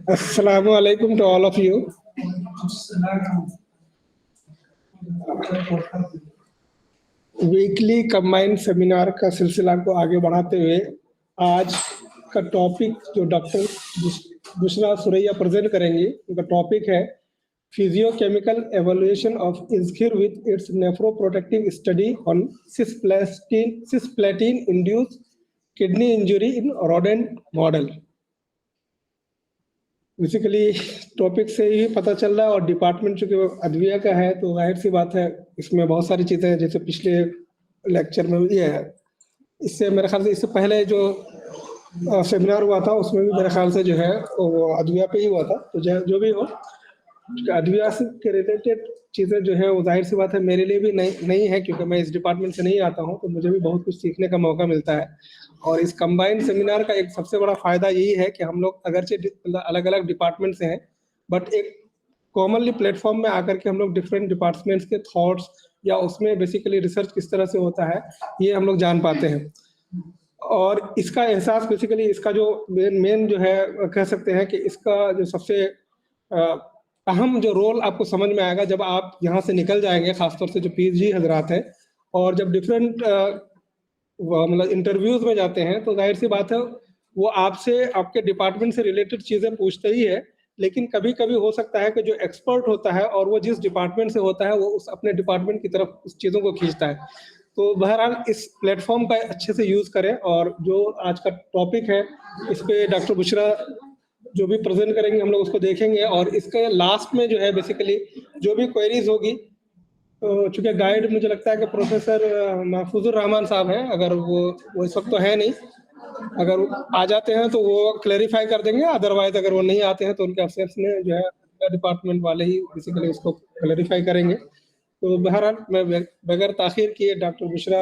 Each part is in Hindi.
Assalamu alaikum to all of you. Weekly combined seminar का सिलसिला को आगे बढ़ाते हुए आज का टॉपिक जो डॉक्टर बुशरा सुरैया प्रेजेंट करेंगी, उनका टॉपिक है फिजियोकेमिकल एवोल्यूशन ऑफ इज़किर with its nephroprotective study on cisplatin induced kidney injury in rodent model. Basically topic से ही पता चल रहा है और डिपार्टमेंट चूंकि अद्विया का है तो जाहिर सी बात है इसमें बहुत सारी चीज़ें हैं, जैसे पिछले लेक्चर में ये है। इससे मेरे ख्याल से इससे पहले जो सेमिनार हुआ था उसमें भी मेरे ख्याल से जो है वो अद्विया पे ही हुआ था। तो जो भी हो, अद्विया के रिलेटेड चीज़ें जो है वो जाहिर सी बात है मेरे लिए भी नहीं है, क्योंकि मैं इस डिपार्टमेंट से नहीं आता हूँ, तो मुझे भी बहुत कुछ सीखने का मौका मिलता है। और इस कंबाइंड सेमिनार का एक सबसे बड़ा फायदा यही है कि हम लोग अगरचे अलग अलग डिपार्टमेंट से हैं, बट एक कॉमनली प्लेटफॉर्म में आकर के हम लोग डिफरेंट डिपार्टमेंट्स के थॉट्स या उसमें बेसिकली रिसर्च किस तरह से होता है ये हम लोग जान पाते हैं। और इसका एहसास बेसिकली इसका जो मेन जो है कह सकते हैं कि इसका जो सबसे अहम जो रोल आपको समझ में आएगा जब आप यहाँ से निकल जाएंगे, खासतौर से जो पीजी हजरात है, और जब डिफरेंट मतलब इंटरव्यूज में जाते हैं तो जाहिर सी बात है वो आपसे आपके डिपार्टमेंट से रिलेटेड चीज़ें पूछते ही है, लेकिन कभी कभी हो सकता है कि जो एक्सपर्ट होता है और वो जिस डिपार्टमेंट से होता है वो उस अपने डिपार्टमेंट की तरफ उस चीज़ों को खींचता है। तो बहरहाल इस प्लेटफॉर्म का अच्छे से यूज़ करें। और जो आज का टॉपिक है इस पे डॉक्टर बुशरा जो भी प्रेजेंट करेंगे हम लोग उसको देखेंगे, और इसके लास्ट में जो है बेसिकली जो भी क्वेरीज होगी, तो चूंकि गाइड मुझे लगता है कि प्रोफेसर महफूजुर रहमान साहब हैं, अगर वो इस वक्त तो है नहीं, अगर वो आ जाते हैं तो वो क्लेरिफाई कर देंगे, अदरवाइज अगर वो नहीं आते हैं तो उनके अफसर्स में जो है डिपार्टमेंट वाले ही बेसिकली उसको क्लेरिफाई करेंगे। तो बहरहाल मैं बगैर ताखिर किए डॉक्टर बुशरा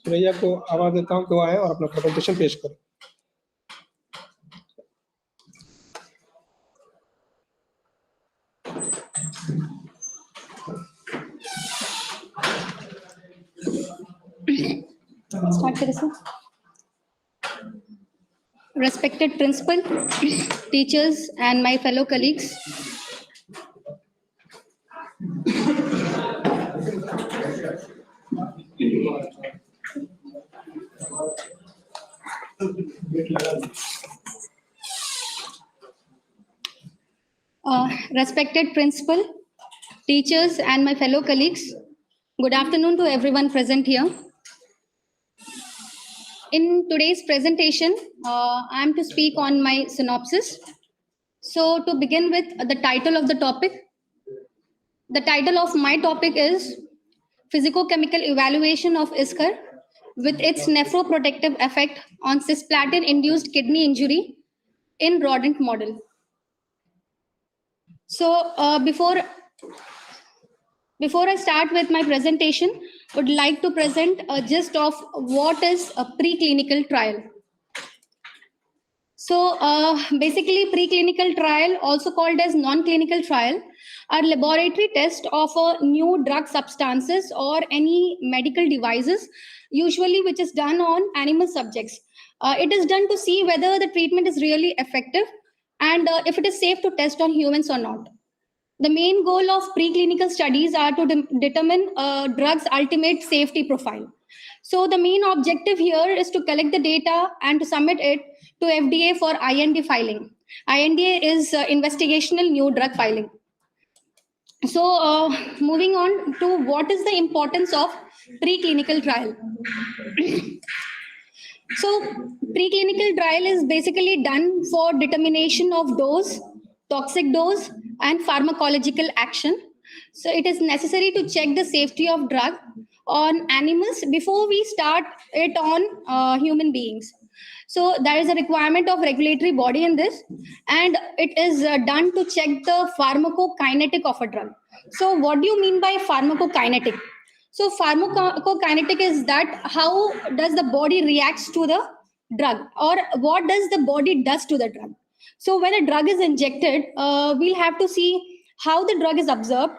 सुरैया को आवाज़ देता हूँ कि वो आए और अपना प्रेजेंटेशन पेश करें। Start करें sir. Respected principal, teachers and my fellow colleagues, respected principal, teachers and my fellow colleagues, good afternoon to everyone present here. In today's presentation, I am to speak on my synopsis. So to begin with, the title of the topic. The title of my topic is Physicochemical Evaluation of ISCAR with its nephroprotective effect on cisplatin-induced kidney injury in rodent model. So before I start with my presentation, I would like to present a gist of what is a preclinical trial. So basically, preclinical trial, also called as non-clinical trial, are laboratory tests of new drug substances or any medical devices, usually which is done on animal subjects. It is done to see whether the treatment is really effective and if it is safe to test on humans or not. The main goal of preclinical studies are to determine a drug's ultimate safety profile. So the main objective here is to collect the data and to submit it to FDA for IND filing. IND is investigational new drug filing. So moving on to what is the importance of preclinical trial. So preclinical trial is basically done for determination of dose, toxic dose, and pharmacological action. So it is necessary to check the safety of drug on animals before we start it on human beings. So there is a requirement of regulatory body in this, and it is done to check the pharmacokinetic of a drug. So what do you mean by pharmacokinetic? So pharmacokinetic is that how does the body reacts to the drug, or what does the body does to the drug. So when a drug is injected, we'll have to see how the drug is absorbed,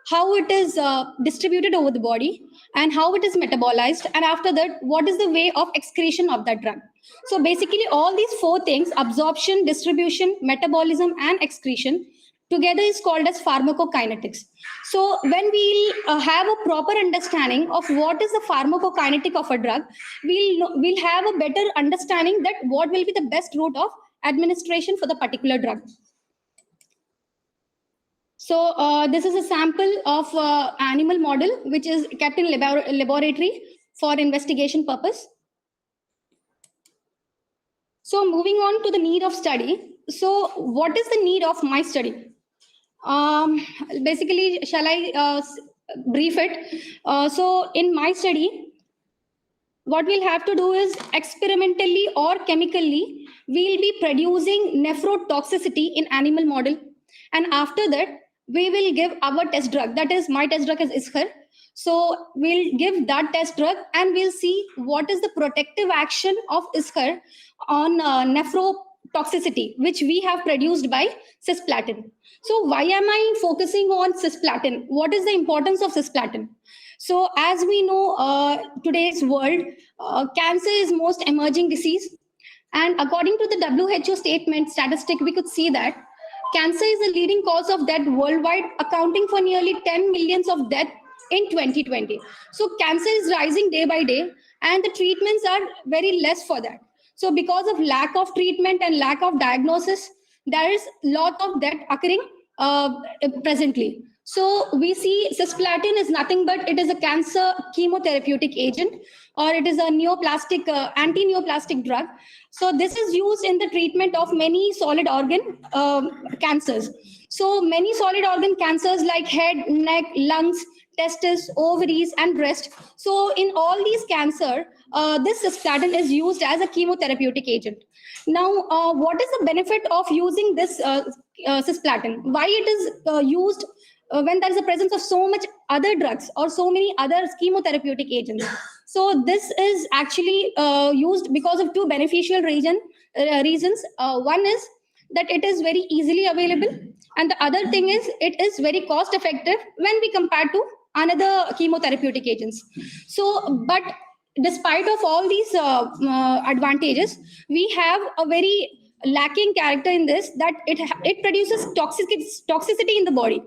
how it is distributed over the body, and how it is metabolized, and after that, what is the way of excretion of that drug. So basically, all these four things, absorption, distribution, metabolism, and excretion, together is called as pharmacokinetics. So when we'll have a proper understanding of what is the pharmacokinetic of a drug, we'll have a better understanding that what will be the best route of administration for the particular drug. So this is a sample of animal model, which is kept in laboratory for investigation purpose. So moving on to the need of study. So what is the need of my study? Basically, shall I brief it? So in my study, what we'll have to do is experimentally or chemically, we'll be producing nephrotoxicity in animal model. And after that, we will give our test drug. That is, my test drug is Iskar. So we'll give that test drug and we'll see what is the protective action of Iskar on nephrotoxicity, which we have produced by cisplatin. So why am I focusing on cisplatin? What is the importance of cisplatin? So as we know, today's world, cancer is most emerging disease. And according to the WHO statistic, we could see that cancer is the leading cause of death worldwide, accounting for nearly 10 millions of deaths in 2020. So cancer is rising day by day, and the treatments are very less for that. So because of lack of treatment and lack of diagnosis, there is a lot of death occurring presently. So we see cisplatin is nothing but it is a cancer chemotherapeutic agent, or it is a neoplastic, anti-neoplastic drug. So this is used in the treatment of many solid organ cancers. So many solid organ cancers like head, neck, lungs, testes, ovaries, and breast. So in all these cancer, this cisplatin is used as a chemotherapeutic agent. Now, what is the benefit of using this cisplatin? Why it is used when there is a presence of so much other drugs or so many other chemotherapeutic agents? So this is actually used because of two beneficial reasons. One is that it is very easily available, and the other thing is it is very cost effective when we compare to another chemotherapeutic agents. So, but despite of all these advantages, we have a very lacking character in this, that it produces toxicity in the body.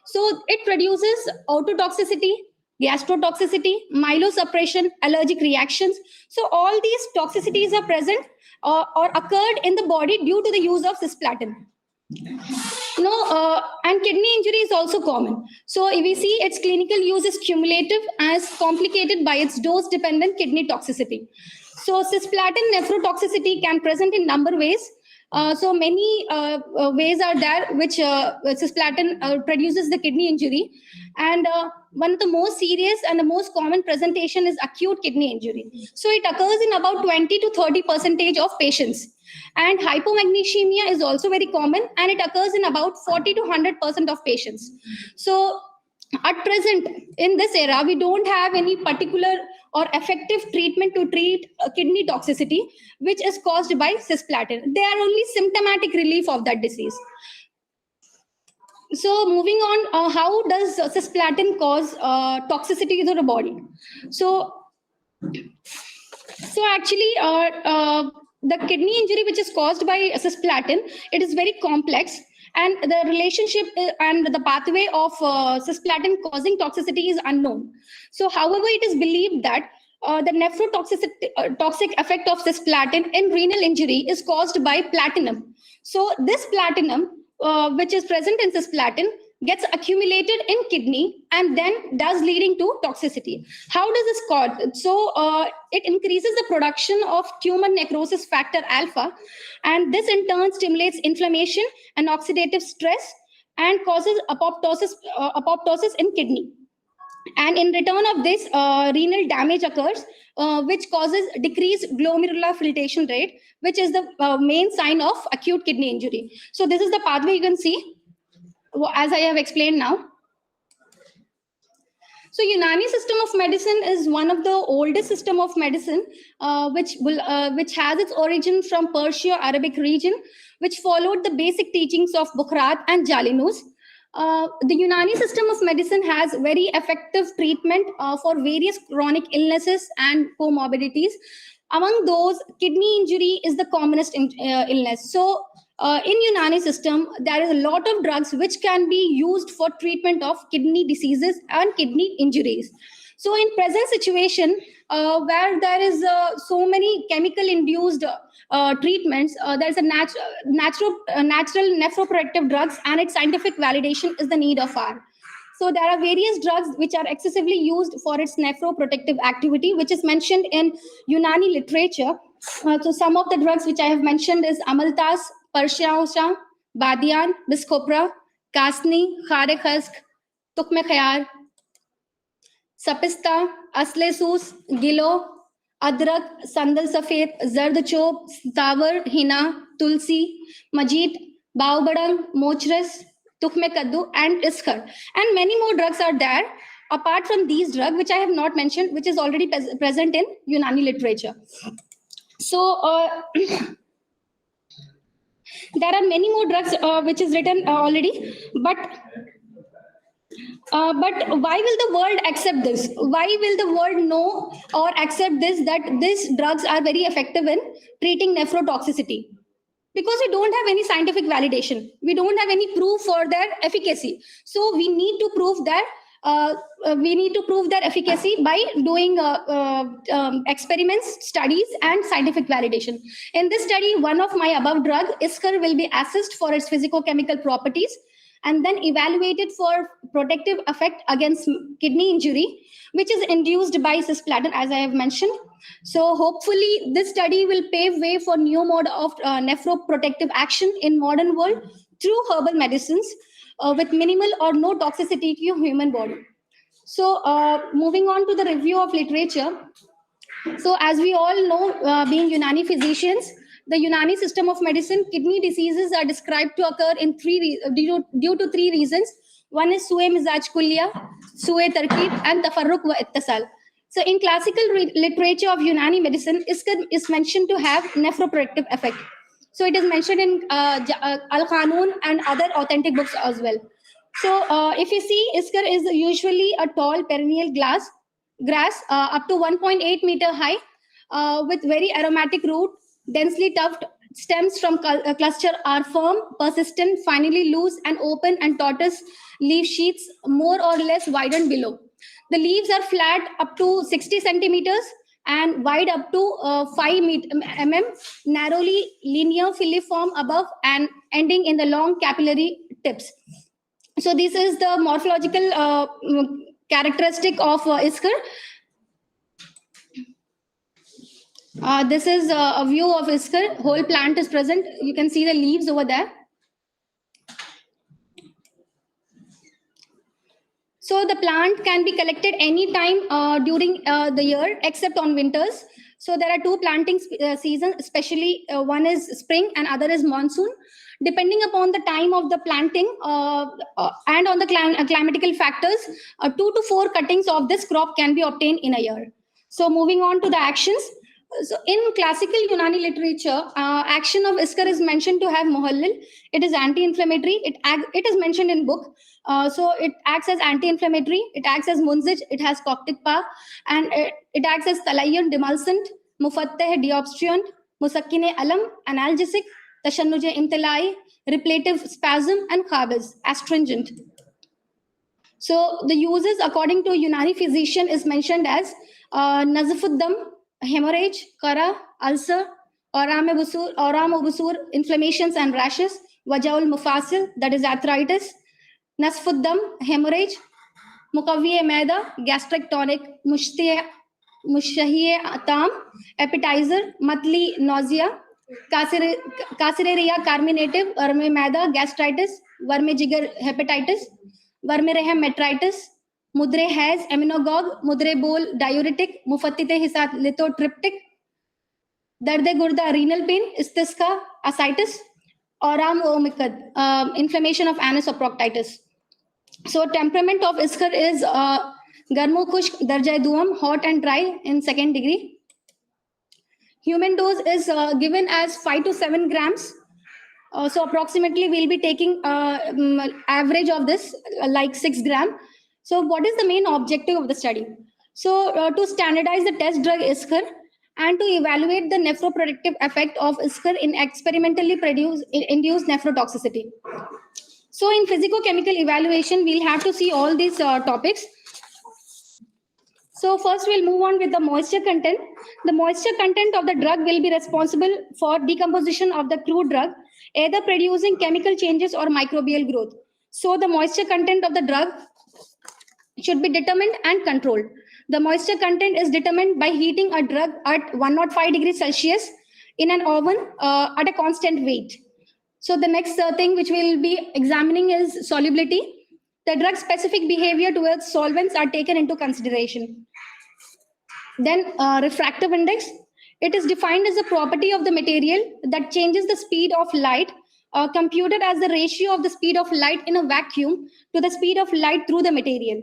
So it produces ototoxicity, gastrotoxicity, myelosuppression, allergic reactions. So all these toxicities are present or occurred in the body due to the use of cisplatin. And kidney injury is also common. So we see its clinical use is cumulative as complicated by its dose-dependent kidney toxicity. So cisplatin nephrotoxicity can present in number ways. So many ways are there which cisplatin produces the kidney injury. And one of the most serious and the most common presentation is acute kidney injury. So it occurs in about 20 to 30% of patients. And hypomagnesemia is also very common, and it occurs in about 40 to 100% of patients. So at present, in this era, we don't have any particular or effective treatment to treat kidney toxicity, which is caused by cisplatin. They are only symptomatic relief of that disease. So moving on, how does cisplatin cause toxicity to the body? So actually, the kidney injury which is caused by cisplatin, it is very complex, and the relationship and the pathway of cisplatin causing toxicity is unknown. So however, it is believed that the nephrotoxic effect of cisplatin in renal injury is caused by platinum. So this platinum, which is present in cisplatin, gets accumulated in kidney and then does leading to toxicity. How does this cause? So it increases the production of tumor necrosis factor alpha, and this in turn stimulates inflammation and oxidative stress and causes apoptosis in kidney. And in return of this, renal damage occurs, which causes decreased glomerular filtration rate, which is the main sign of acute kidney injury. So this is the pathway you can see, as I have explained now. So Unani system of medicine is one of the oldest system of medicine, which has its origin from Persia Arabic region, which followed the basic teachings of Bukhara and Jalinus. The Unani system of medicine has very effective treatment for various chronic illnesses and comorbidities. Among those, kidney injury is the commonest illness. So, in Unani system, there is a lot of drugs which can be used for treatment of kidney diseases and kidney injuries. So, in present situation, where there is so many chemical-induced treatments, there is a natural nephroprotective drugs, and its scientific validation is the need of hour. So there are various drugs which are excessively used for its nephroprotective activity, which is mentioned in Unani literature. So some of the drugs which I have mentioned is Amaltas, Parshausa, Badian, Biscopra, Kasni, Khare Khask, Tukme Khayar, Sapista, Aslesus, Gilo, Adrak, Sandal Safed, Zard Chob, Tawar, Hina, Tulsi, Majid, Baobadang, Mochres, Tukme Kaddu, and Iskar. And many more drugs are there, apart from these drugs, which I have not mentioned, which is already present in Unani literature. So, there are many more drugs which is written already, but why will the world accept this? Why will the world know or accept this, that these drugs are very effective in treating nephrotoxicity? Because we don't have any scientific validation. We don't have any proof for their efficacy. So we need to prove that their efficacy by doing experiments, studies, and scientific validation. In this study, one of my above drug, Iskar, will be assessed for its physicochemical properties and then evaluated for protective effect against kidney injury, which is induced by cisplatin, as I have mentioned. So hopefully this study will pave way for new mode of nephroprotective action in modern world through herbal medicines with minimal or no toxicity to human body. So moving on to the review of literature. So as we all know, being Unani physicians, the Unani system of medicine, kidney diseases are described to occur in due to three reasons. One is Sue Mizaj Kulliya, Sue Tarkib, and Tafarruq wa Ittisal. So in classical literature of Unani medicine, Iskar is mentioned to have nephroprotective effect. So it is mentioned in Al-Qanun and other authentic books as well. So if you see, Iskar is usually a tall perennial grass up to 1.8 meter high with very aromatic root, densely tufted stems from cluster are firm, persistent, finally loose and open, and tortoise leaf sheaths more or less widened below. The leaves are flat up to 60 centimeters and wide up to 5 mm, narrowly linear filiform above and ending in the long capillary tips. So this is the morphological characteristic of Iskar. This is a view of Iskar. Whole plant is present. You can see the leaves over there. So the plant can be collected anytime during the year except on winters. So there are two planting seasons, especially one is spring and other is monsoon. Depending upon the time of the planting and on the climatical factors, 2 to 4 cuttings of this crop can be obtained in a year. So moving on to the actions. So in classical Unani literature, action of Iskar is mentioned to have muhallil. It is anti-inflammatory. It is mentioned in book. So it acts as anti-inflammatory. It acts as munzij. It has coctic power, and it acts as talayyun, demulcent, mufatteh, deobstruent, musakkine alam, analgesic, tashannuj imtilai, repletive spasm, and qabiz, astringent. So the uses according to Unani physician is mentioned as nazifuddam, hemorrhage, kara, ulcer, auram-ubusur, inflammations and rashes, wajaul mufasil, that is arthritis, nasfuddam, hemorrhage, muqawwiye maida, gastric tonic, mushtahiye atam, appetizer, matli, nausea, Casereria carminative, वर्मे maida, gastritis, वर्मे जिगर, hepatitis, वर्मे रहम, metritis, मुद्रे हैज, एमिनोगॉग, मुद्रे बोल, diuretic, मुफत्तिते हिसात, lithotriptic, दर्दे गुर्दा, renal pain, istisqa, ascites, auram omicad, inflammation of anus or proctitis. So temperament of Iskar is garmo khushk, darja duam, hot and dry in 2nd degree. Human dose is given as 5 to 7 grams So approximately we'll be taking average of this like 6 gram. So what is the main objective of the study? So to standardize the test drug ISCR and to evaluate the nephroprotective effect of ISCR in experimentally induced nephrotoxicity. So in physicochemical evaluation, we'll have to see all these topics. So first we'll move on with the moisture content. The moisture content of the drug will be responsible for decomposition of the crude drug, either producing chemical changes or microbial growth. So the moisture content of the drug should be determined and controlled. The moisture content is determined by heating a drug at 105 degrees Celsius in an oven at a constant weight. So the next thing which we'll be examining is solubility. The drug specific behavior towards solvents are taken into consideration. Then refractive index. It is defined as a property of the material that changes the speed of light, computed as the ratio of the speed of light in a vacuum to the speed of light through the material.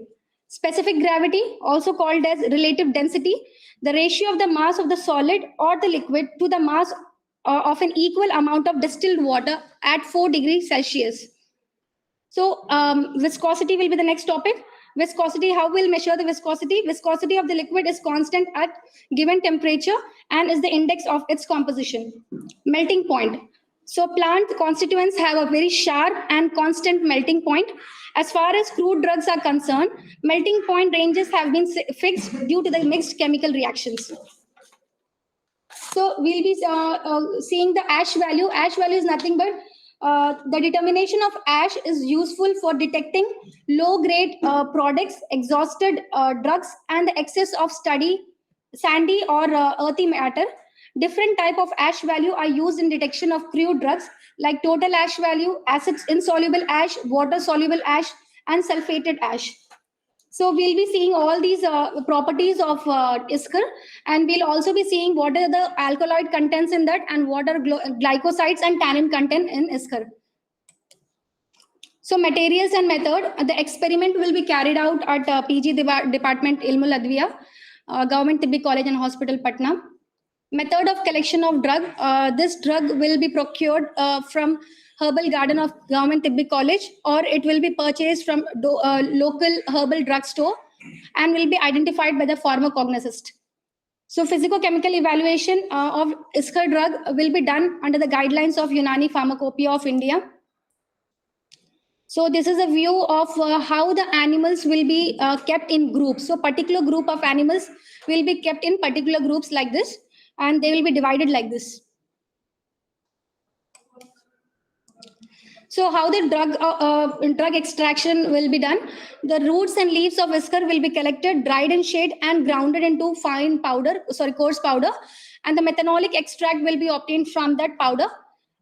Specific gravity, also called as relative density, the ratio of the mass of the solid or the liquid to the mass of an equal amount of distilled water at 4 degrees Celsius. So viscosity will be the next topic. Viscosity, how we'll measure the viscosity? Viscosity of the liquid is constant at given temperature and is the index of its composition. Melting point. So plant constituents have a very sharp and constant melting point. As far as crude drugs are concerned, melting point ranges have been fixed due to the mixed chemical reactions. So we'll be seeing the ash value. Ash value is nothing but the determination of ash is useful for detecting low-grade products, exhausted drugs, and the excess of sandy or earthy matter. Different type of ash value are used in detection of crude drugs like total ash value, acids insoluble ash, water soluble ash, and sulfated ash. So we'll be seeing all these properties of ISCR, and we'll also be seeing what are the alkaloid contents in that and what are glycosides and tannin content in ISCR. So materials and method, the experiment will be carried out at PG Department Ilmul Adviya, Government Tibbi College and Hospital, Patna. Method of collection of drug, this drug will be procured from Herbal Garden of Government Tibbi College, or it will be purchased from local herbal drug store and will be identified by the pharmacognosist. So physicochemical evaluation of ISCR drug will be done under the guidelines of Unani Pharmacopoeia of India. So this is a view of how the animals will be kept in groups. So particular group of animals will be kept in particular groups like this, and they will be divided like this. So how the drug extraction will be done? The roots and leaves of ISCR will be collected, dried in shade, and grounded into fine powder, coarse powder. And the methanolic extract will be obtained from that powder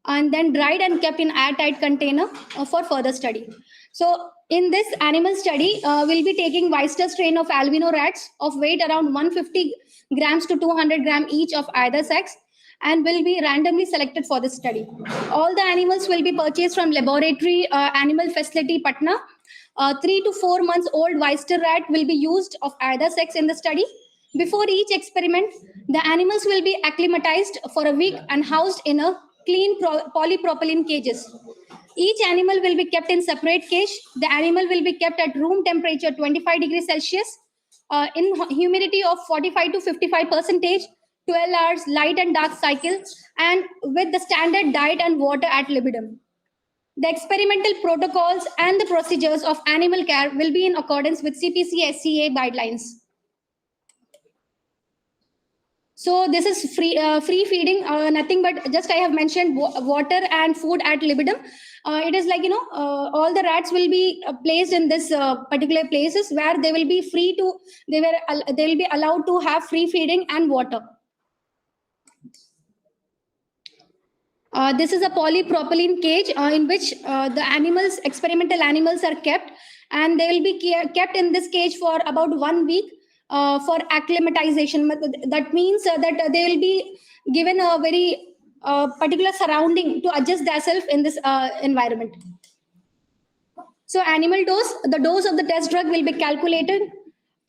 and then dried and kept in airtight container for further study. So in this animal study, we'll be taking Weister strain of albino rats of weight around 150 grams to 200 grams each of either sex, and will be randomly selected for this study. All the animals will be purchased from Laboratory Animal Facility, Patna. 3 to 4 months old Weister rat will be used of either sex in the study. Before each experiment, the animals will be acclimatized for a week and housed in a clean polypropylene cages. Each animal will be kept in separate cage. The animal will be kept at room temperature 25 degrees Celsius, in humidity of 45 to 55%, 12 hours light and dark cycle, and with the standard diet and water ad libitum. The experimental protocols and the procedures of animal care will be in accordance with CPC-SCA guidelines. So this is free feeding, nothing but just I have mentioned water and food ad libitum. It is like, all the rats will be placed in this particular places where they will be free to, they will be allowed to have free feeding and water. This is a polypropylene cage in which the experimental animals are kept, and they will be kept in this cage for about 1 week for acclimatization. That means that they will be given a very particular surrounding to adjust themselves in this environment. So animal dose, the dose of the test drug will be calculated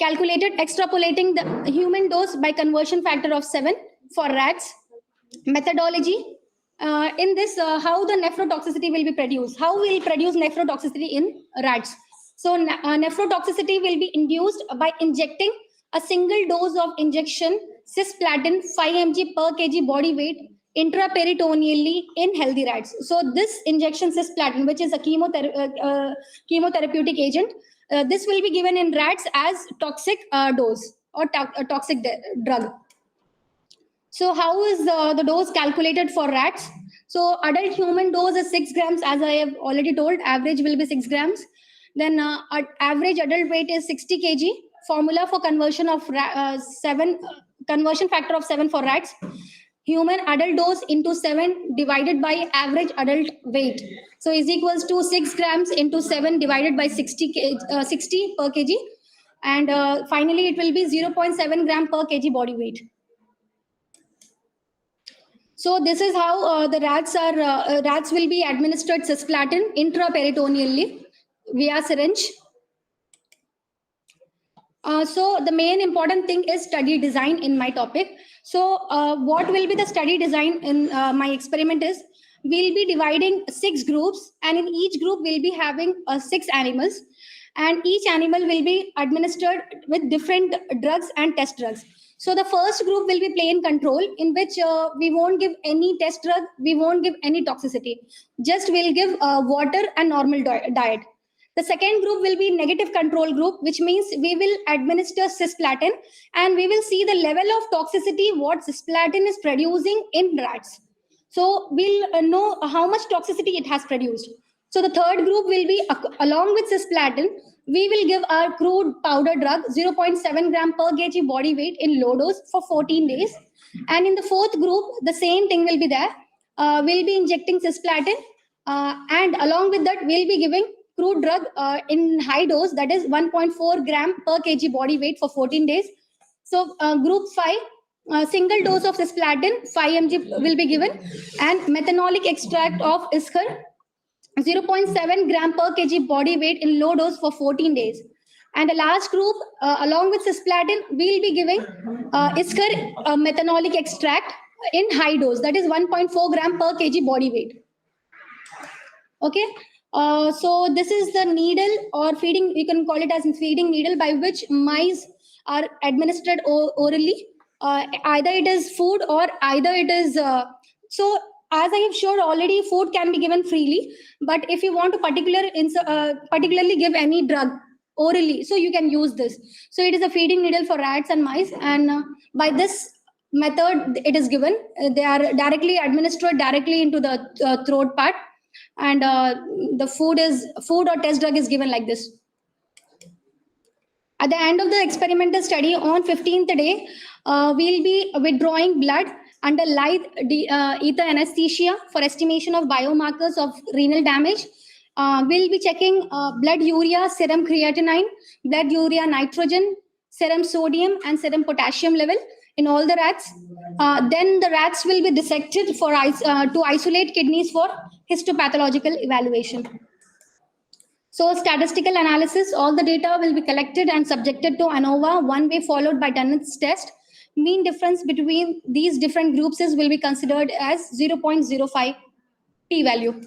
extrapolating the human dose by conversion factor of 7 for rats. Methodology, In this, how the nephrotoxicity will be produced. How we'll produce nephrotoxicity in rats? So nephrotoxicity will be induced by injecting a single dose of injection cisplatin 5 mg per kg body weight intraperitoneally in healthy rats. So this injection cisplatin, which is a chemotherapeutic agent, this will be given in rats as toxic dose or toxic drug. So how is the dose calculated for rats? So adult human dose is 6 grams, as I have already told. Average will be 6 grams. Then average adult weight is 60 kg. Formula for conversion of conversion factor of 7 for rats. Human adult dose into 7 divided by average adult weight. So is equals to 6 grams into 7 divided by 60 per kg. And finally, it will be 0.7 gram per kg body weight. So this is how the rats will be administered cisplatin intraperitoneally via syringe. So the main important thing is study design in my topic. So what will be the study design in my experiment is, we'll be dividing 6 groups, and in each group we'll be having 6 animals, and each animal will be administered with different drugs and test drugs. So the first group will be plain control, in which we won't give any test drug, we won't give any toxicity, just we'll give water and normal diet. The second group will be negative control group, which means we will administer cisplatin, and we will see the level of toxicity what cisplatin is producing in rats. So we'll know how much toxicity it has produced. So the third group will be, along with cisplatin, we will give our crude powder drug 0.7 gram per kg body weight in low dose for 14 days. And in the fourth group, the same thing will be there. We'll be injecting cisplatin, and along with that, we'll be giving crude drug in high dose, that is 1.4 gram per kg body weight for 14 days. So group 5, single dose of cisplatin 5 mg will be given, and methanolic extract of ischar 0.7 gram per kg body weight in low dose for 14 days. And the last group, along with cisplatin, we'll be giving ischar methanolic extract in high dose, that is 1.4 gram per kg body weight. Okay. So this is the needle or feeding, you can call it as a feeding needle, by which mice are administered orally. Either it is food or either it is, so as I have showed already, food can be given freely, but if you want to particularly give any drug orally, so you can use this. So it is a feeding needle for rats and mice, and by this method it is given. They are directly administered directly into the throat part, and the food or test drug is given like this. At the end of the experimental study, on 15th day, we'll be withdrawing blood under light ether anesthesia for estimation of biomarkers of renal damage. We'll be checking blood urea, serum creatinine, blood urea nitrogen, serum sodium, and serum potassium level in all the rats. Then the rats will be dissected to isolate kidneys for histopathological evaluation. So statistical analysis, all the data will be collected and subjected to ANOVA, one way followed by Dunnett's test. Mean difference between these different groups will be considered as 0.05 p-value.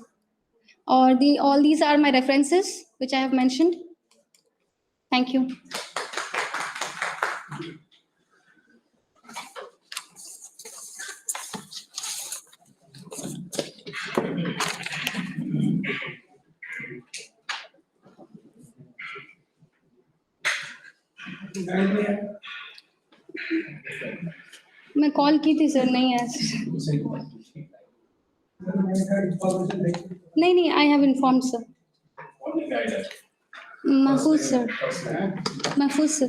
All these are my references, which I have mentioned. Thank you. मैं कॉल की थी सर, नहीं है नहीं आई हैव इन्फॉर्म्ड सर. महफूज सर है सर.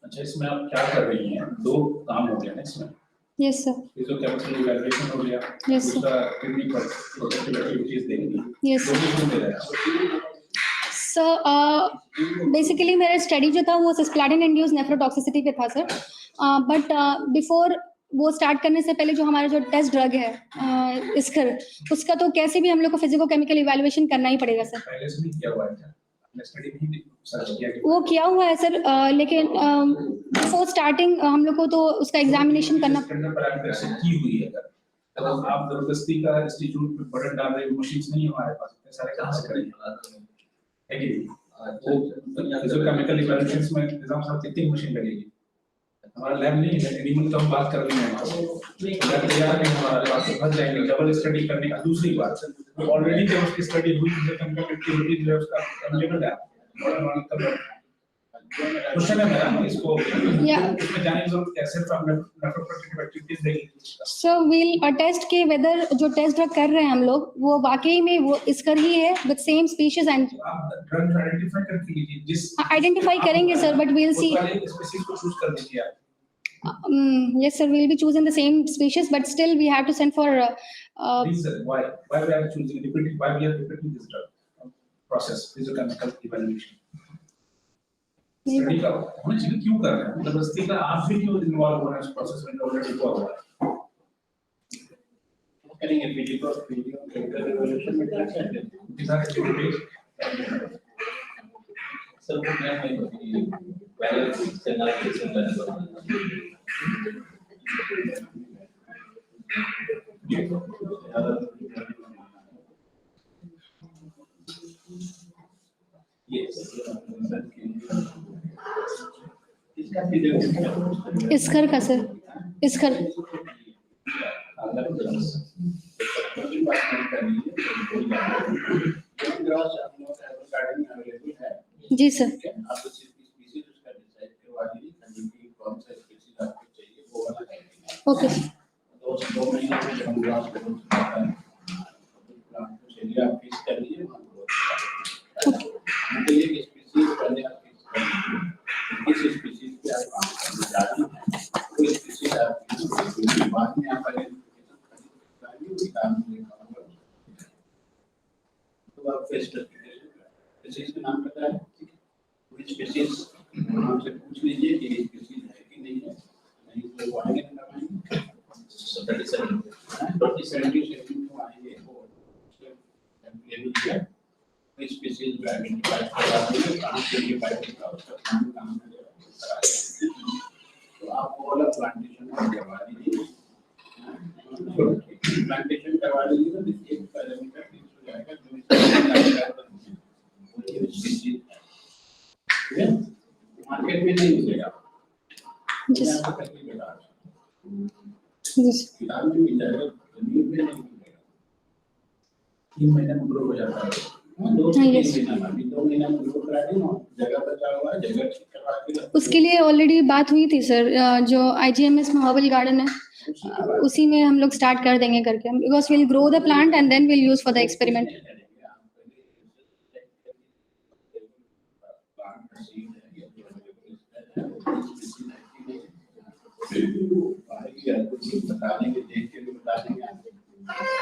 अच्छा, इसमें आप क्या कर रही हैं? 2 काम हो गया ना इसमें. Yes sir. फिजियोकेमिकल इवैल्यूएशन हो गया. Yes sir. दूसरा किडनी पर प्रोटेक्टिव एक्टिविटीज देंगी. यस दे रहे हैं. सो बेसिकली मेरा स्टडी जो था वो सिस्प्लैटिन इंड्यूस नेफ्रोटॉक्सिसिटी पे था सर, बट बिफोर वो स्टार्ट करने से पहले जो हमारा जो टेस्ट ड्रग है इसकर, उसका तो कैसे भी हम लोग को फिजिको केमिकल इवैल्यूएशन करना ही पड़ेगा सर। पहले से नहीं किया हुआ है क्या? आपने स्टडी नहीं सर्च किया कि वो किया हुआ है सर, लेकिन बिफोर स्टार्टिंग हम लोग को तो उसका एग्जामिनेशन करना। स्टैंडर्ड पैरामीटर से की हुई है अगर, तो आप जबरदस्ती का इंस्टीट्यूट पे बर्डन डाल रहे हो, मशीन्स नहीं है हमारे पास, इतने सारे कहाँ से करेंगे? है कि नहीं? वो जो केमिकल इवैल्यूएशंस में निजाम साहब कितनी मशीन लगेगी? हमारा लैब नहीं है, एनिमल तो हम बात कर रहे हैं, लैब तैयार नहीं हमारे पास, तो फंस जाएंगे डबल स्टडी करने का। दूसरी बात, ऑलरेडी जब उसकी स्टडी हुई है, केमिकल एक्टिविटी जो है उसका अवेलेबल है, क्वेश्चन है मेरा इसको इसमें जाने की जरूरत कैसे नेफ्रोप्रोटेक्टिव एक्टिविटीज देगी। सो वील अटेस्ट के वेदर जो टेस्ट ड्रग कर रहे हैं हम लोग वो वाकई में वो इसकर ही है विद सेम स्पीशीज एंड आप ड्रग आइडेंटिफाई करके लीजिए, जिस आइडेंटिफाई करेंगे सर, बट वील सी। पहले स्पीशीज को चूज कर दीजिए आप। Yes sir, we'll be choosing the same species, but still we have to send for Reason why we are choosing repeating, why we are repeating this drug process, physicochemical evaluation study का होना चाहिए। क्यों कर रहे हैं जबरदस्ती का? आप भी क्यों इन्वॉल्व हो रहे हैं इस प्रोसेस में? ऑलरेडी हुआ हुआ है, करेंगे वीडियो केमिकल इवैल्यूएशन में क्या कहते हैं किसान एक्टिविटीज सर वो क्या है कि बैलेंस सेनाइजेशन इसकर का सर, इसकर जी सर। ओके नाम पता है, स्पीशीज हमसे पूछ लीजिए कि स्पीशीज है कि नहीं है, नहीं तो वो आगे करवाएंगे। 27 को आएंगे वो लेवल पे कोई स्पीशीज आइडेंटिफाई करवा देंगे, कहां से ये बायोटिक का उसका काम करेगा। तो आप वो वाला प्लांटेशन करवा दीजिए, प्लांटेशन करवा दीजिए तो एक पैरामीटर फिक्स हो जाएगा जो मार्केट में नहीं मिलेगा। किताब में मिल जाएगा, जमीन में नहीं मिलेगा। 3 महीने में ग्रो हो जाता है। 2 महीना अभी 2 महीना में ग्रो करा के ना जगह बचा हुआ है, जगह ठीक करवा के उसके लिए ऑलरेडी बात हुई थी सर, जो IGMS में हर्बल गार्डन है उसी में हम लोग स्टार्ट कर देंगे करके, because will grow the plant and then will use for the experiment. बताने के देख के भी बता देंगे आपको,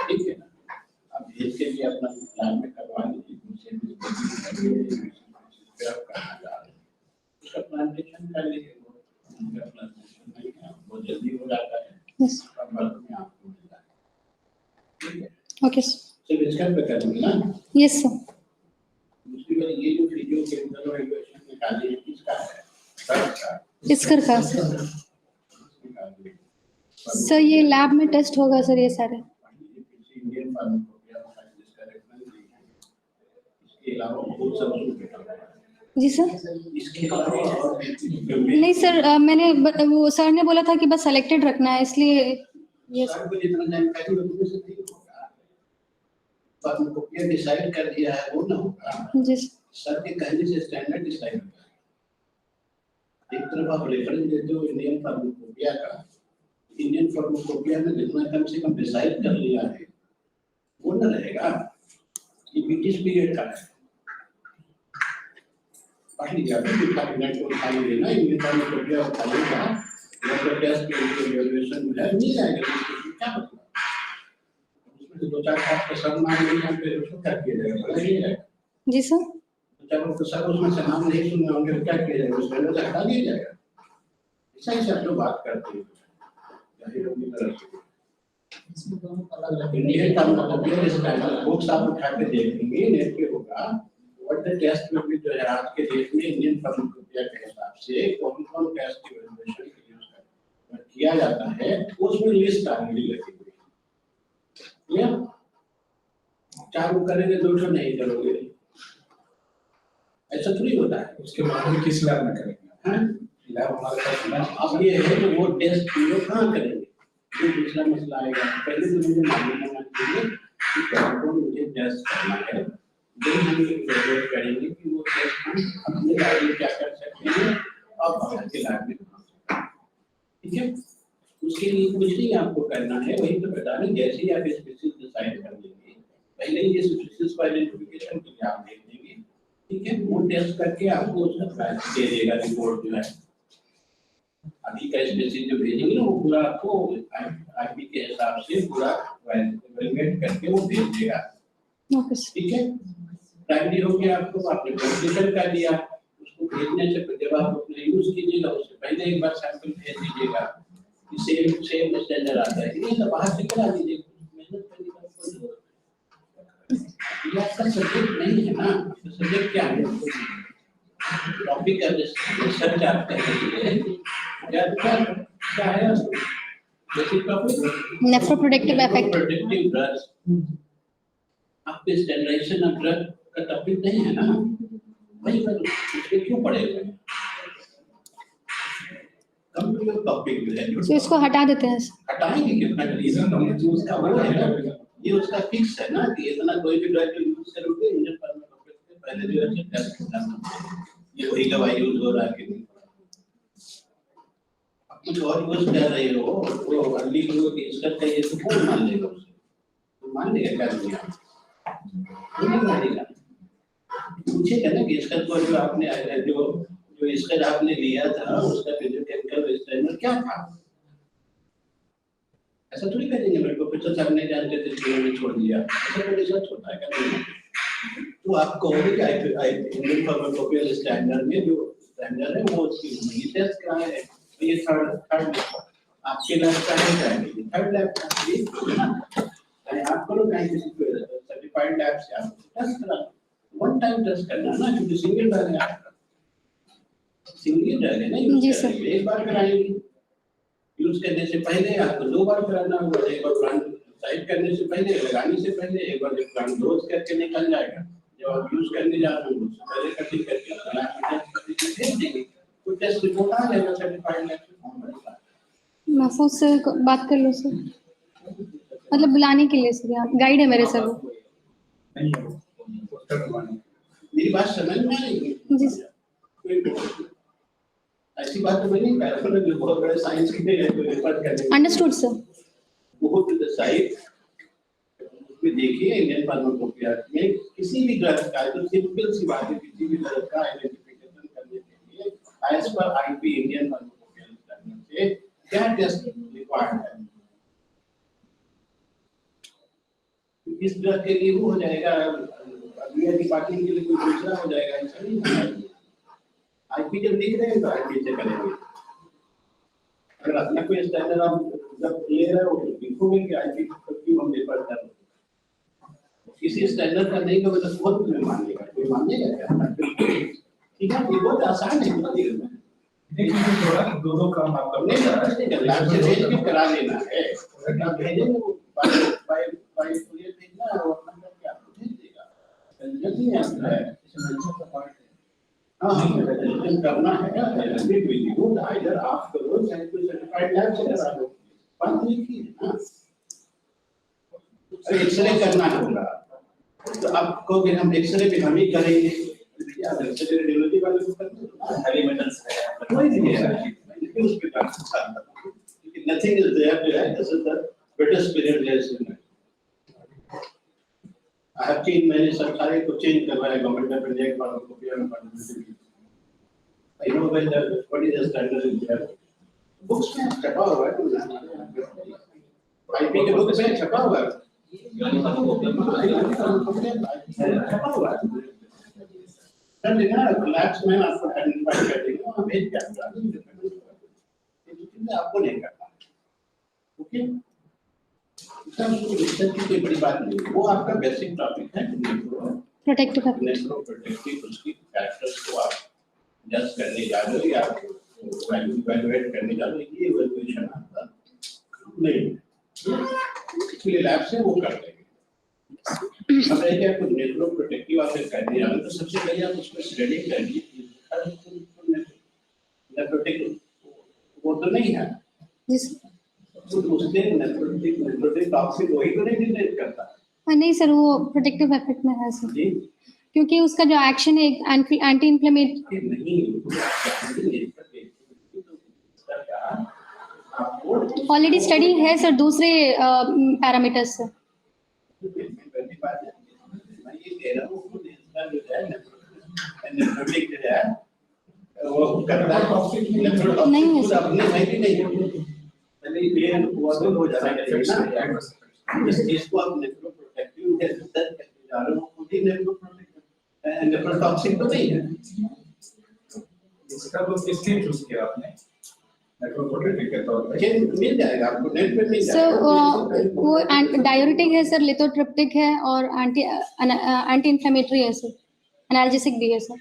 ठीक है ना? आप भेज के भी अपना प्लान में करवा लीजिए, दूसरे भी आप करना चाह रहे हैं उसका प्लांटेशन कर लीजिए, उनका प्लांटेशन नहीं है वो जल्दी हो जाता है, कम वक्त में आपको मिल जाता है, ठीक है? ओके चलिए इसका पे करेंगे ना। Yes sir. दूसरी बात ये जो वीडियो केमिकल इवैल्यूएशन निकाली है किसका है? इसकर का सर, ये लैब में टेस्ट होगा सर ये सारे। इंडियन फार्माकोपिया का जिसका रेफरेंस इसके अलावा बहुत सब जी सर। इसके अलावा नहीं सर, मैंने वो सर ने बोला था कि बस सेलेक्टेड रखना है, इसलिए ये सर को जितना जानकारी होगी उससे नहीं होगा। फार्माकोपिया डिसाइड कर दिया है वो ना होगा जी सर के कहने से स्टैंडर्ड डिसाइड होगा। एक तरफ आप रेफरेंस देते हो इंडियन फार्माकोपिया का, इंडियन फार्माकोपिया में जितना कम से कम डिसाइड कर लिया है वो न रहेगा, ये ब्रिटिश पीरियड का है। पढ़ लीजिए आप नेट को उठा लीजिए ना, इंडियन फार्माकोपिया उठा लीजिएगा, डॉक्टर टेस्ट के इवैल्यूएशन में है नहीं आएगा क्या मतलब उसमें 2-4 का सब मान लेना फिर उसको क्या किया जाएगा नहीं है जी सर। जब वो सब उसमें से नाम नहीं सुने होंगे तो क्या किया जाएगा, उस स्टैंडर्ड से हटा दिया जाएगा। ऐसा ही सब लोग बात करते हैं इंडियन टर्मिनोलॉजी स्टैंडर्ड बुक्स आप उठा के देखेंगे नेट पे होगा व्हाट द टेस्ट में भी जो है आज के डेट में इंडियन टर्मिनोलॉजी के हिसाब से कौन कौन टेस्ट की वैल्यूएशन के यूज किया जाता है उसमें लिस्ट आगे लगी हुई है। चार करेंगे दो तो नहीं करोगे, ऐसा थोड़ी होता है। उसके बाद में किस लैब में करेंगे? हाँ लैब हमारे पास होना चाहिए। अब ये है कि वो टेस्ट लोग कहाँ करेंगे, ये दूसरा मसला आएगा। पहले तो मुझे मालूम होना चाहिए कि कौन मुझे टेस्ट करना है, फिर हम ये एवेलुएट करेंगे कि वो टेस्ट हम अपने लैब में क्या कर सकते हैं और बाहर के लैब में। ठीक है, उसके लिए कुछ नहीं आपको करना है, वही तो बता रहे। जैसे ही आप स्पीशीज डिसाइड कर लेंगे, पहले ये स्पीशीज को आइडेंटिफिकेशन के लिए आप देख लेंगे। ठीक है, वो टेस्ट करके आपको उसका प्राइस दे देगा रिपोर्ट जो है। अभी का स्पीशीज जो भेजेंगे ना वो पूरा आपको आईपी के हिसाब से पूरा इवैल्यूएट करके वो भेज देगा। ओके ठीक है, प्राइमरी हो गया आपको, आपने कंप्यूटर कर दिया, उसको भेजने से जब आप अपने यूज कीजिएगा उससे पहले एक बार सैंपल भेज दीजिएगा। सेम स्टैंडर्ड आता है, ये सब बाहर से करा दीजिए, मेहनत करने का कोई जरूरत नहीं। ये आपका सब्जेक्ट नहीं है ना, तो सब्जेक्ट क्या है, टॉपिक का रिसर्च आप कर रहे हैं या क्या है basic topic nephroprotective effect, protective drugs. आपके स्टैंडर्डाइजेशन ऑफ ड्रग का टॉपिक नहीं है ना, वही पर उसके क्यों पड़े हुए हैं। कम टू योर टॉपिक जो है तो इसको हटा देते हैं। हटाएंगे कितना रीजन उसका वो है ना, ये उसका फिक्स है ना कि इतना कोई भी ड्रग यूज करोगे इंजन पर में पहले जो है टेस्ट करना, ये वही दवाई यूज हो रहा है कि नहीं। आप कुछ और यूज कर रहे हो वो अर्ली को इसका चाहिए तो कौन मान लेगा उसे, तो मान लेगा क्या दुनिया नहीं मानेगा। पूछेगा ना कि इसका तो जो आपने जो इसका आपने लिया था उसका फिजियोकेमिकल स्टैंडर्ड क्या था। ऐसा थोड़ी करेंगे मेरे को प्रोफेसर साहब ने जानते थे इसलिए मैंने छोड़ दिया, ऐसा कोई रिसर्च होता है क्या? तो आप कहोगे कि इंडियन फार्माकोपियल स्टैंडर्ड में जो स्टैंडर्ड है वो उसकी टेस्ट कराए है, तो ये थर्ड आपके लैब का है जाएंगे, थर्ड लैब का ये ना चाहे आप करो चाहे किसी को सर्टिफाइड लैब से आप टेस्ट करा, वन टाइम टेस्ट करना ना, क्योंकि सिंगल ड्रग है आपका, सिंगल ड्रग है ना, जी सर। एक बार कराएंगे, यूज करने से पहले आपको दो बार कराना होगा, एक बार प्लांट साइड करने से पहले, लगाने से पहले, एक बार जब प्लांट ग्रोथ करके निकल जाएगा, जब आप यूज करने जा रहे हो उससे पहले कटिंग करके भेज देंगे, तो टेस्ट रिपोर्ट आ जाएगा सर्टिफाइड लैब से। कौन बनेगा? महफूज से बात कर लो सर, मतलब बुलाने के लिए सर, यहाँ गाइड है मेरे सर वो। नहीं है वो, पोस्टर बनवाने। मेरी बात समझ में आएगी? जी सर। ऐसी बात तो मैं नहीं कह रहा, जो बहुत बड़े साइंस के रेफर करने अंडरस्टूड सर। वो टू द साइड उसमें देखिए इंडियन फार्माकोपिया में किसी भी ड्रग का, तो सिंपल सी बात है, किसी भी ड्रग का आइडेंटिफिकेशन करने के लिए as per IP Indian pharmacopoeia standard से क्या टेस्ट रिक्वायर्ड है। इस ड्रग के लिए वो हो जाएगा, अगले डिपार्टमेंट के लिए कोई दूसरा हो जाएगा, ऐसा नहीं होना चाहिए। आईपी जब लिख रहे हैं तो आईपी से करेंगे, अगर अपना कोई स्टैंडर्ड आप जब ले रहे हो तो लिखोगे कि आईपी क्यों हम रेफर कर रहे हैं। किसी स्टैंडर्ड का नहीं होगा तो बहुत कोई मानेगा, कोई मानेगा क्या? ठीक है, ये बहुत आसान है, बता दिया मैं। देखिए थोड़ा दो काम आप कर नहीं लैब से भेज के करा लेना है, आप भेजेंगे वो बाय कुरियर भेजना है, वो अपना करके आपको भेज देगा। जल्दी आता है, हाँ करना है, एडमिट विल यू आइदर आप करो चाहे कोई सर्टिफाइड लैब से करा लो, बात लिखी है ना। एक्सरे करना होगा तो आप कहोगे हम एक्सरे भी हम ही करेंगे, क्या एक्सरे रेडियोलॉजी वाले को करते हैं, हैवी मेटल्स है कोई नहीं है, लेकिन उस पे काम चलता है, लेकिन नथिंग इज देयर टू है, this is the British period lesson. I have changed मैंने सब सारे को चेंज करवाया गवर्नमेंट ने प्रोजेक्ट फार्माकोपिया में participate. I know when the what is the standard in there, books में छपा हुआ है, आईपी के बुक में छपा हुआ है, छपा हुआ है। कर देना, लैब्स में आपको आइडेंटिफाई कर देंगे, वहाँ भेज के आप डाल देंगे, ये चीज़ें आपको नहीं करना, ओके? रिसर्च की कोई बड़ी बात नहीं है, वो आपका बेसिक टॉपिक है, प्रोटेक्टिव प्रोटेक्टिव उसकी फैक्टर्स को आप जज करने जा रहे हो या इवैल्यूएट करने जा रहे हो, ये इवैल्यूएशन आपका नहीं, इसलिए लैब से वो कर देंगे। अब रह गया कुछ नेचुरल प्रोटेक्टिव आप कर दिया तो सबसे पहले आप उसमें श्रेडिंग कर लीजिए, प्रोटेक्टिव वो तो नहीं है, तो उससे नेचुरल टॉक्सिक वही तो नहीं डिटेक्ट करता। नहीं सर, वो प्रोटेक्टिव इफेक्ट में है सर, जी क्योंकि उसका जो एक्शन है एंटी इन्फ्लेमेटरी नहीं, ऑलरेडी स्टडी है सर दूसरे पैरामीटर्स से। नहीं है सर। अपने में भी नहीं इसको आप नेचुरल प्रोटेक्टिव है जा रहे हो, खुद ही नेचुरल टॉक्सिक तो नहीं है। इसका तो किसने चूज किया आपने नेचुरल प्रोटेक्टिव के तौर पे? मिल जाएगा आपको, नेट पे मिल सर जाएगा। वो डाययूरेटिक है सर, लिथोट्रिप्टिक है और एंटी इन्फ्लेमेटरी है सर, एनाल्जेसिक भी है सर।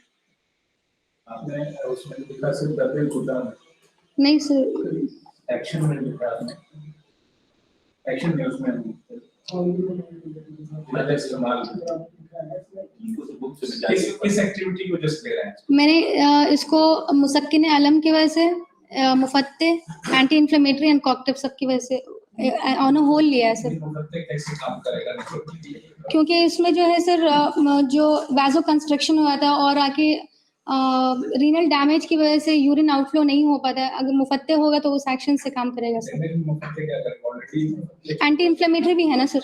आपने उसमें लिखा सिर्फ दर्द गुर्दा में, नहीं सर, एक्शन में लिखा आपने, एक्शन में उसमें मतलब इस्तेमाल किस एक्टिविटी को जस्ट ले रहे हैं? मैंने इसको मुसक्किन अलम की वजह से, मुफत्ते, एंटी इन्फ्लेमेटरी एंड कॉकटेव सब की वजह से ऑन अ होल लिया है सर। मुफत्ते कैसे काम करेगा? क्योंकि इसमें जो है सर जो वैजो कंस्ट्रक्शन हुआ था और आके रीनल डैमेज की वजह से यूरिन आउटफ्लो नहीं हो पाता है, अगर मुफत्ते होगा तो उस एक्शन से काम करेगा सर। मुफत्ते क्या करेगा? ऑलरेडी एंटी इन्फ्लेमेटरी भी है ना सर,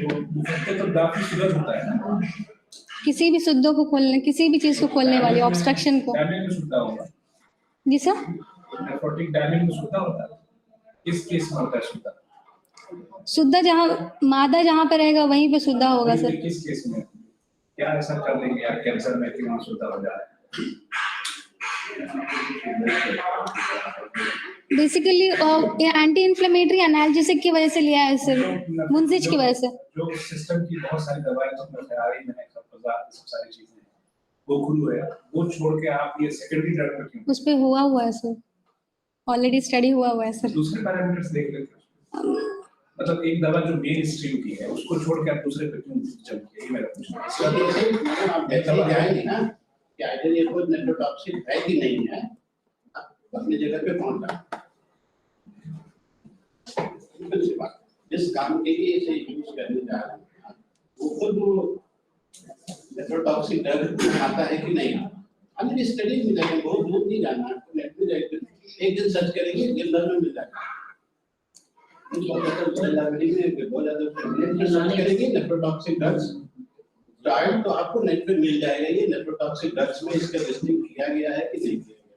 मुफत्ते तो दांत की सूरत होता है ना, किसी भी सुद्दों को खोलने, किसी भी चीज को खोलने वाली ऑब्स्ट्रक्शन को। डैमेज में सुद्धा होगा, जी सर, नेफ्रोटिक डैमेज में सुद्धा होता है, किस केस में होता है सुद्धा? सुद्धा जहाँ मादा जहाँ पे रहेगा वहीं पे सुद्धा होगा सर। किस केस में क्या ऐसा कर देंगे यार कैंसर में कि वहाँ सुद्धा हो जाए? बेसिकली ये एंटी इन्फ्लेमेटरी एनाल्जेसिक की वजह से लिया है सर, मुंजिज की वजह से। जो सिस्टम की बहुत सारी दवाएं तो फेरारी में है, सब सारी चीजें गोकुल है, वो छोड़ के आप ये सेकेंडरी ड्रग पे क्यों? उस पे हुआ है सर, ऑलरेडी स्टडी हुआ है सर। दूसरे पैरामीटर्स देख लेते हैं, मतलब एक दवा जो मेन स्ट्रीम की है उसको छोड़ के आप दूसरे पे क्यों चलते हैं? ये मेरा क्वेश्चन है। आप ऐसा जाएंगे ना कि आइडियल ये कोई नेफ्रोटॉक्सिक है कि नहीं है, अपनी जगह पे पहुंचा जिस काम के लिए इसे यूज करने जा रहे हैं वो खुद नेफ्रोटॉक्सिक ड्रग आता है कि नहीं। हमने स्टडी में जाके बहुत दूर नहीं जाना, आपको नेट पे जाके एक दिन सर्च करेंगे, दिन भर में मिल जाएगा। बहुत ज्यादा सर्च करेंगे नेफ्रोटॉक्सिक ड्रग्स ट्रायल, तो आपको नेट पे मिल जाएगा ये नेफ्रोटॉक्सिक ड्रग्स में इसका लिस्टिंग किया गया है कि नहीं किया गया।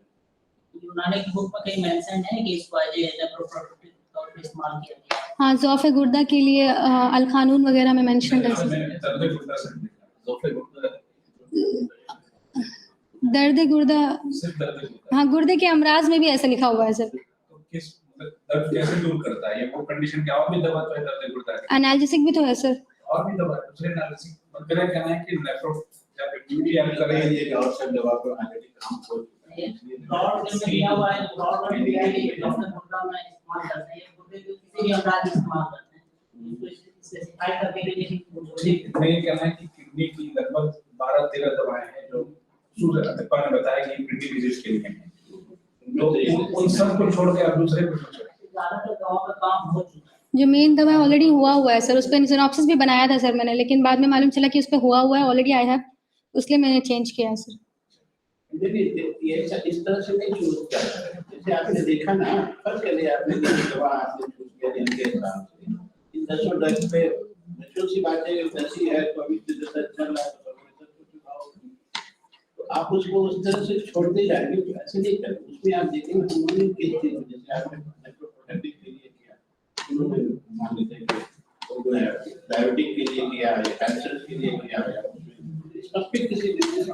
यूनानी की बुक में कहीं मेंशन है कि इसको एज ए नेफ्रोप्रोटेक्टिव तौर पे इस्तेमाल किया गया है? हाँ, ज़ौफ़े गुर्दा के लिए अल कानून वगैरह में मेंशन है सर। दर्द गुर्दा, हाँ गुर्दे के अमराज में भी ऐसा लिखा हुआ है सर। तो किस दर्द कैसे दूर करता है? ये वो कंडीशन क्या और भी दवा तो है दर्द गुर्दा की? एनाल्जेसिक भी तो है सर। और भी दवा है दूसरे एनालिसिस, मतलब मेरा कहना है कि नेफ्रो जब एक्टिविटी आप कर रहे हैं ये और सब दवा को ऑलरेडी काम हो चुका है। ब्रॉड में दिया हुआ है, ब्रॉड में दिया है कि डॉक्टर गुर्दा में इस्तेमाल करते हैं, गुर्दे के किसी भी अमराज में इस्तेमाल करते हैं, तो स्पेसिफाई करके मैं ये कहना है कि किडनी की लगभग 12-13 दवाएं हैं जो सूर्य ने बताया कि किडनी डिजीज के लिए हैं, तो उन सब को छोड़ के आप दूसरे पे सोचो। ज्यादातर दवाओं का काम हो चुका है। जो मेन दवा ऑलरेडी हुआ है सर, उस पर सिनॉप्सिस भी बनाया था सर मैंने, लेकिन बाद में मालूम चला कि उस पर हुआ है ऑलरेडी आई है, इसलिए मैंने चेंज किया है सर। ये इस तरह से नहीं चूज करना है, जैसे आपने देखा ना, फर्स्ट के लिए आपने दवा आपने चूज किया जिनके हिसाब से इन 10 ड्रग्स पे नेचुरल सी बात है, वैसी है तो अभी रिसर्च चल रहा है तो आप उसको उस तरह से छोड़ते जाएंगे, तो ऐसे नहीं करें। उसमें आप देखेंगे उन्होंने किस चीज जैसे आपने नेफ्रोप्रोटेक्टिव के लिए किया, उन्होंने मान लेते हैं कि डायबिटिक के लिए किया या कैंसर के लिए किया या स्पेसिफिक किसी डिजीज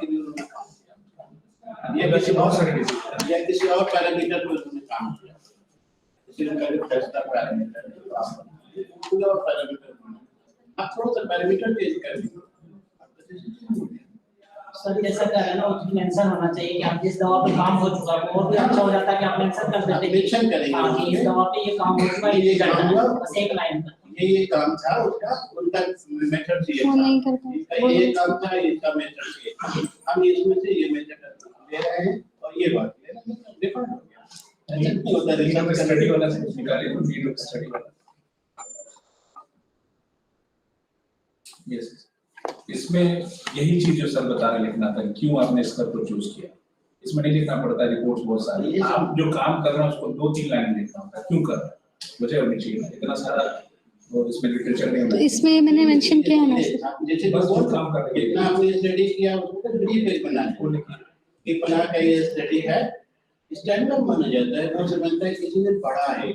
ऐसे बहुत सारे cases हैं। या किसी और पैरामीटर पर उसने काम किया, किसी ने पहले फैसला पैरामीटर तो आप बनाइए, कोई और पैरामीटर बनाइए, आप थोड़ा सा पैरामीटर चेंज कर दीजिए। सर जैसा कह रहे हैं ना उसमें मेंशन होना चाहिए कि आप जिस दवा पे काम हो चुका है और भी अच्छा हो जाता है कि आप मेंशन कर देते हैं मेंशन करेंगे हाँ, कि इस दवा पे ये काम हो चुका है ये करना है बस एक लाइन का ये काम था उसका, उनका मेथड चाहिए वो था, नहीं करता। इसका ये काम था, इसका मेथड चाहिए था, हम इसमें से ये मेथड ले रहे हैं और ये बात ले रहे हैं, डिफरेंट हो गया। ऐसा नहीं होता नीड ऑफ रिसर्च स्टडी वाला से निकाले तो नीड ऑफ स्टडी वाला। यस, इसमें यही चीज जो सर बता रहे लिखना था, क्यों आपने इस पर को चूज किया। इसमें नहीं लिखना पड़ता, रिपोर्ट्स बहुत सारी, आप जो काम कर रहे हैं उसको 2-3 लाइन लिखना होता है, क्यों कर रहे हैं, वजह होनी चाहिए, इतना सारा और इसमें लिटरेचर नहीं तो होना। इसमें मैंने मेंशन किया है ना सर। जैसे बस वो जो काम कर रहे हैं इतना आपने स्टडी किया उसको ब्रीफ एक बना वो लिखिए। कि बना का ये स्टडी है, स्टैंडर्ड माना जाता है, वो समझता है किसी ने पढ़ा है।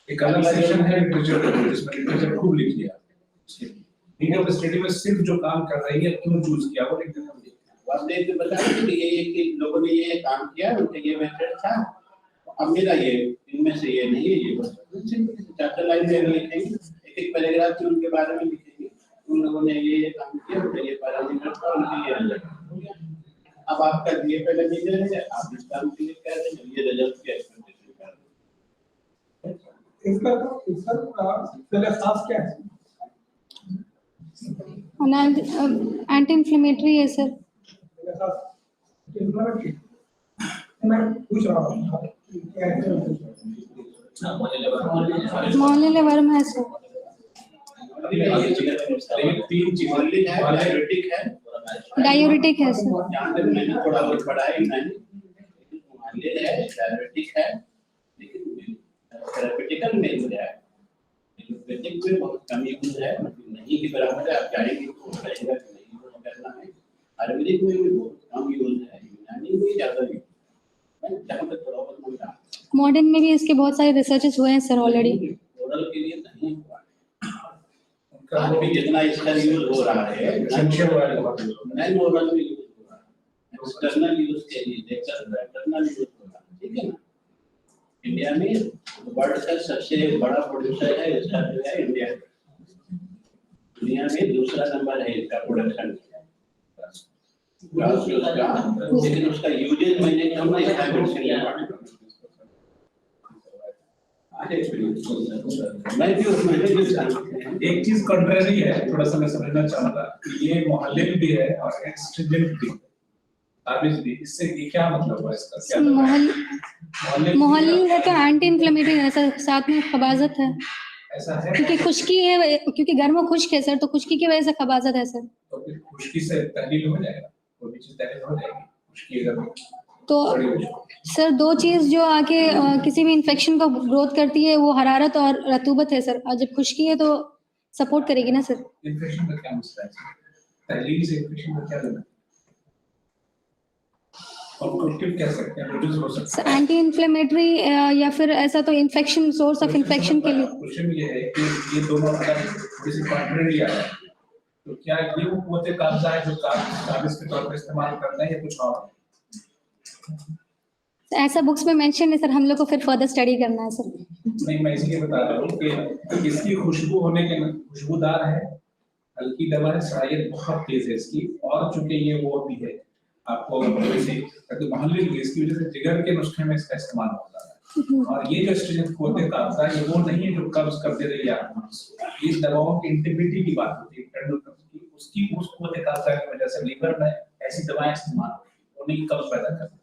एक अलग सेक्शन है लिटरेचर का, जिसमें लिटरेचर खूब लिख लिया। नीड ऑफ स्टडी में सिर्फ जो काम कर रही है क्यों चूज किया वो लिख देना। आप देख के बताएं कि ये कि लोगों ने ये काम किया, उनका ये मेथड था, अब मेरा ये इनमें से ये नहीं है, ये बस सिंपल चैप्टर लाइन में लिखेंगे, एक पैराग्राफ में उनके बारे में लिखेंगे, उन लोगों ने ये काम किया, उनका ये पैरामीटर था, उनके ये रिजल्ट हो गया। अब आपका ये पैरामीटर है, आप इस काम के लिए कह रहे हैं, ये रिजल्ट की एक्सपेक्टेशन कर रहे हैं। इसका पहले खास क्या है? एंटी इन्फ्लेमेटरी है सर। मैं पूछ रहा हूँ क्या है? मोहल्ले लेवल में है सर। लेकिन 3 चीजें मॉडलिंग है, डायबिटिक है, डायूरेटिक है सर। जहाँ तक मैंने थोड़ा बहुत पढ़ा है मैंने, मॉडलिंग है, डायबिटिक है, लेकिन थेरेपेटिकल में जो है, एलोपैथिक में बहुत कम यूज है, नहीं के बराबर है, आप जाएंगे तो रहेगा कि नहीं यूज करना है। आयुर्वेदिक में भी बहुत कम यूज है, यूनानी में ज्यादा यूज है, जहाँ तक थोड़ा बहुत बोल रहा हूँ। मॉडर्न में भी इसके बहुत सारे रिसर्चेस हुए हैं सर ऑलरेडी। ओरल के लिए नहीं हुआ है। आज भी जितना इसका यूज हो रहा है, संक्षेप वाले नॉन ओरल में यूज हो रहा है, एक्सटर्नल यूज के लिए देखकर इंटरनल यूज हो रहा है, ठीक है ना। इंडिया में वर्ल्ड का सबसे बड़ा प्रोड्यूसर है इसका जो है इंडिया, दुनिया में दूसरा नंबर है इसका प्रोडक्शन, लेकिन उसका यूजेज मैंने कम इसका मैं भी उसमें एक चीज कंट्रारी है, थोड़ा सा मैं समझना चाहूंगा कि ये मोहल्ले में भी है और एक्सटेंडेंट भी, ताबीज भी, इससे ये क्या मतलब हुआ इसका, क्या मोहल्ले है तो एंटी इन्फ्लेमेटरी है सर, साथ में खबाजत है, ऐसा है? क्योंकि खुश्की है, क्योंकि गर्म और खुश्क है सर, तो खुश्की की वजह से खबाजत है सर। तो फिर खुश्की से तहलील हो जाएगा, कोई भी चीज तहलील हो जाएगी खुश्की अगर तो सर 2 चीज जो आके किसी भी इन्फेक्शन का ग्रोथ करती है वो हरारत और रतूबत है सर, और जब खुश्की है तो सपोर्ट करेगी ना सर। इन्फेक्शन का क्या मसला है, तहलील से इन्फेक्शन का क्या लेना, कॉन्ट्रैक्टिव कह सकते हैं, रिड्यूस हो सकता है। एंटी इन्फ्लेमेटरी या फिर ऐसा तो इन्फेक्शन, सोर्स ऑफ इन्फेक्शन के लिए। क्वेश्चन ये है कि ये दोनों अगर किसी कॉन्ट्ररी आ है तो क्या ये वो कुव्वते काबजा है जो काबिज के तौर पर इस्तेमाल करते हैं या कुछ और? ऐसा बुक्स में मेंशन है सर, हम लोग को फिर फर्दर स्टडी करना है सर। नहीं, मैं इसलिए बता रहा हूँ कि इसकी खुशबू होने के, खुशबूदार है, हल्की दवा है, सरायत बहुत तेज है इसकी, और चूंकि ये वो भी है आपको वैसे तो मोहल्ले की, इसकी वजह से जिगर के नुस्खे में इसका इस्तेमाल होता है। और ये जो स्ट्रिंजेंट कुव्वते काबजा ये वो नहीं है जो कब्ज कर दे रही है आपको, इस दवाओं की इंटीग्रिटी की बात होती है, टेंडुलकर्स की, उसकी उस कुव्वते काबजा की वजह से लीवर में ऐसी दवाएं इस्तेमाल होती है, वो नहीं कब्ज पैदा करती।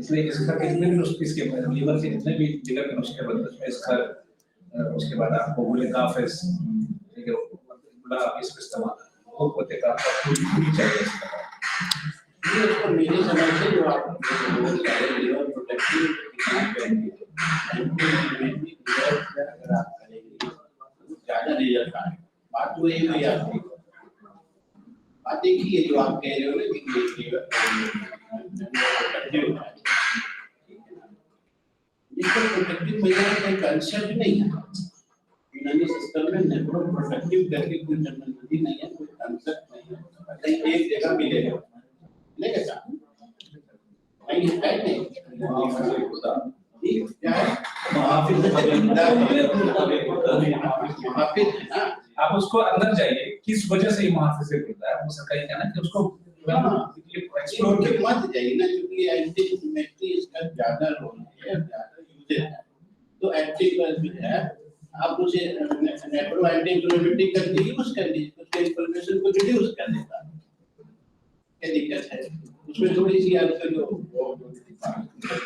इसलिए इसका कितने भी नुस्खे, इसके लीवर के जितने भी जिगर के नुस्खे बनते हैं इसका, उसके बाद आपको बोले काफिस, ठीक है, बड़ा इसका इस्तेमाल वो कुव्वते काबजा पूरी चाहिए इसका। ये उसको मेरी समझ से जो आप लीवर प्रोटेक्टिव अगर आप करेंगे ज्यादा रिजल्ट आएगा। बात तो यही है आपकी, बात एक ही है जो आप कह रहे हो ना कि लीवर प्रोटेक्टिव है, इसको प्रोटेक्टिव मेजर का कंसेप्ट नहीं है यूनानी सिस्टम में, नेफ्रो प्रोटेक्टिव करके कोई टर्मिनोलॉजी नहीं है, कोई कंसेप्ट नहीं है, कहीं एक जगह मिलेगा, मिलेगा क्या? भाई है नहीं क्या है आप उसको अंदर जाइए, किस वजह से ये मुहाफिज से खुलता है, वो सरकारी कहना है कि उसको एक्सप्लोर के मत जाइए ना, क्योंकि एंटी इंफ्लेमेटरी इसका ज्यादा रोल है, ज्यादा यूजेज है। तो एंटी जो है आप उसे नेप्रो एंटी इंफ्लेमेटरी करके यूज कर लीजिए, उसके इन्फ्लेमेशन को रिड्यूस कर देता है। क्या दिक्कत है उसमें? थोड़ी सी आपका जो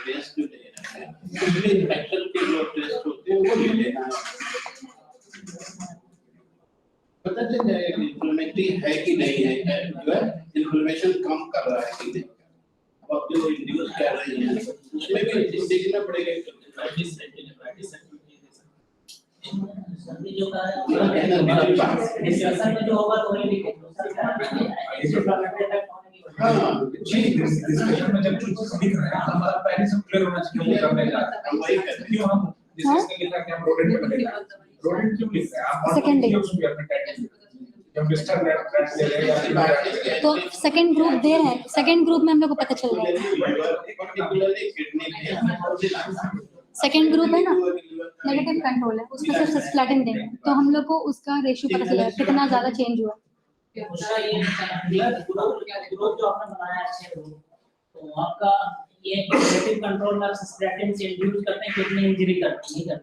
टेस्ट जो ले रहे हैं, उसमें इन्फेक्शन के जो टेस्ट होते हैं वो ले लेना है, पता चल जाएगा कि इन्फ्लेमेटरी है कि नहीं है, जो है इन्फ्लेमेशन कम कर रहा है कि नहीं। अब आप जो इंड्यूस कर रही हैं उसमें भी देखना पड़ेगा कि सर्दी जो का डिस्कशन में जो होगा तो वही लिखेंगे। हाँ डिस्कशन में जब कुछ लिख रहे हैं हमारा पहले से क्लियर होना चाहिए वो करने जा रहे हैं। वही करते क्यों हम डिस्कस में लिखा कि हम रोडेंट पे लिख रहे हैं, रोडेंट क्यों लिख रहे हैं? आप Second day. उसमें अपने टाइटल जब मिस्टर रेड ले रहे हैं तो सेकंड ग्रुप दे रहे हैं, सेकंड ग्रुप में हम लोग को पता चल रहा है। पर्टिकुलरली किडनी के सेकंड ग्रुप है ना, नेगेटिव कंट्रोल है, उसमें सिर्फ सिस्प्लेटिन देंगे तो हम लोग को उसका रेशियो पता चलेगा कितना ज्यादा चेंज हुआ। दूसरा ये ग्रुप जो आपने बनाया है अच्छे ग्रुप, तो आपका ये नेगेटिव कंट्रोल में आप सिस्प्लेटिन से इंड्यूस करते हैं, किडनी इंजरी करनी है।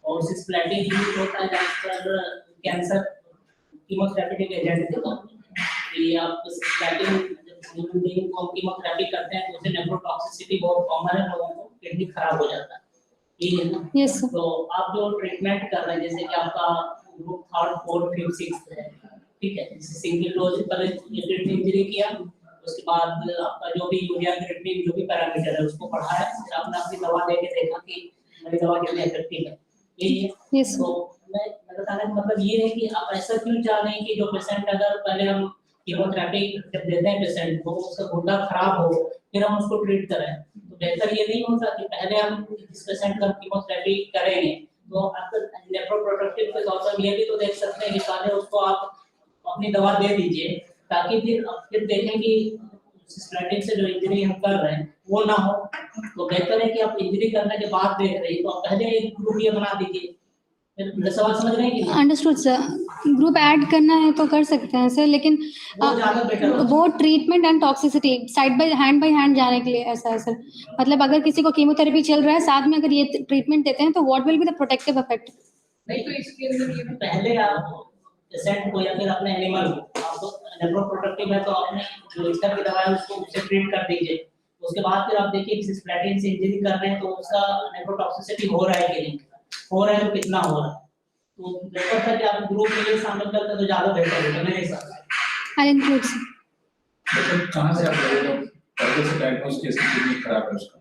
और सिस्प्लेटिन यूज होता है ज्यादातर कैंसर कीमोथेरेपी एजेंट के तौर पे। ये आप सिस्प्लेटिन ह्यूमन बीइंग को कीमोथेरेपी करते हैं तो उससे नेफ्रोटॉक्सिसिटी बहुत कॉमन है, लोगों को किडनी खराब हो जाता है। ठीक है ना? Yes sir. तो आप जो ट्रीटमेंट कर रहे हैं जैसे कि आपका group 3rd 4th 5th 6th है, ठीक है, जैसे सिंगल डोज पर किडनी इंजरी किया, उसके बाद आपका जो भी यूरिया क्रिएटिनिन जो भी पैरामीटर है उसको बढ़ाया, फिर आपने अपनी दवा देके देखा कि मेरी दवा कितनी इफेक्टिव है। यही है। यस तो मैं बताने का मतलब ये है कि आप ऐसा क्यों चाह रहे हैं कि जो पेशेंट अगर पहले हम कीमोथेरेपी जब देते हैं पेशेंट को उसका गुर्दा खराब हो फिर हम उसको ट्रीट करें, तो बेहतर ये नहीं होता कि पहले हम इस पेशेंट का कीमोथेरेपी करेंगे तो आपका नेफ्रोप्रोटेक्टिव के तौर पर ये भी तो देख सकते हैं कि पहले उसको आप अपनी दवा दे दीजिए ताकि फिर देखें कि सिस्प्लेटिन से जो इंजरी हम कर रहे हैं वो ना हो। तो बेहतर है कि आप इंजरी करने के बाद देख रहे हैं तो आप पहले एक ग्रुप ये बना दीजिए। सवाल समझ रहे हैं कि नहीं? अंडरस्टूड सर, ग्रुप ऐड करना है तो कर सकते हैं सर, लेकिन वो ज्यादा बेटर होगा। वो treatment and toxicity side by hand जाने के लिए ऐसा है सर। मतलब अगर किसी को कीमोथेरेपी चल रहा है साथ में अगर ये ट्रीटमेंट देते हैं तो what will be the protective effect? नहीं तो इसके अंदर ये पहले आप पेशेंट को या फिर अपने एनिमल को आपको नेफ्रोप्रोटेक्टिव है तो आपने जो इस तरह की दवा है उसको उससे ट्रीट कर दीजिए। उसके बाद फिर आप देखिए कि सिस्प्लेटिन से इंजरी कर रहे हैं तो उसका नेफ्रोटॉक्सिसिटी हो रहा है कि नहीं, हो रहा है तो कितना हो रहा है। तो बेहतर था कि आप ग्रुप में ये शामिल करते तो ज्यादा बेहतर होगा मेरे हिसाब से। I include sir. लेकिन कहां से आप लोगों को पहले से डायग्नोस किया कि किडनी खराब है उसका?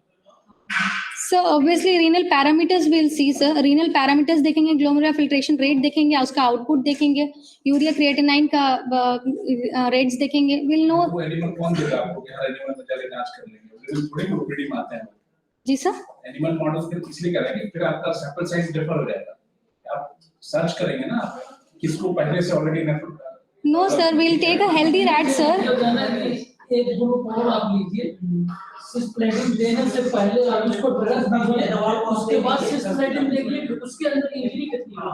So obviously renal parameters we'll see sir, renal parameters देखेंगे, glomerular filtration rate देखेंगे, उसका output देखेंगे, यूरिया क्रिएटिनाइन का रेट्स देखेंगे, we'll know। वो एनिमल कौन देगा आपको कि हर एनिमल में जाके जांच कर लेंगे? वो थोड़ी ओपीडी में आते हैं। जी सर। एनिमल मॉडल्स फिर इसलिए करेंगे फिर आपका सैंपल साइज डिफर हो जाएगा। आप सर्च करेंगे ना किसको पहले से already nephro No sir, we'll take a healthy rat sir। एक ग्रुप और आप लीजिए, सिस्प्लेटिन देने से पहले आप उसको ड्रग दीजिए, उसके बाद सिस्प्लेटिन देखिए उसके अंदर इंजरी कितनी है।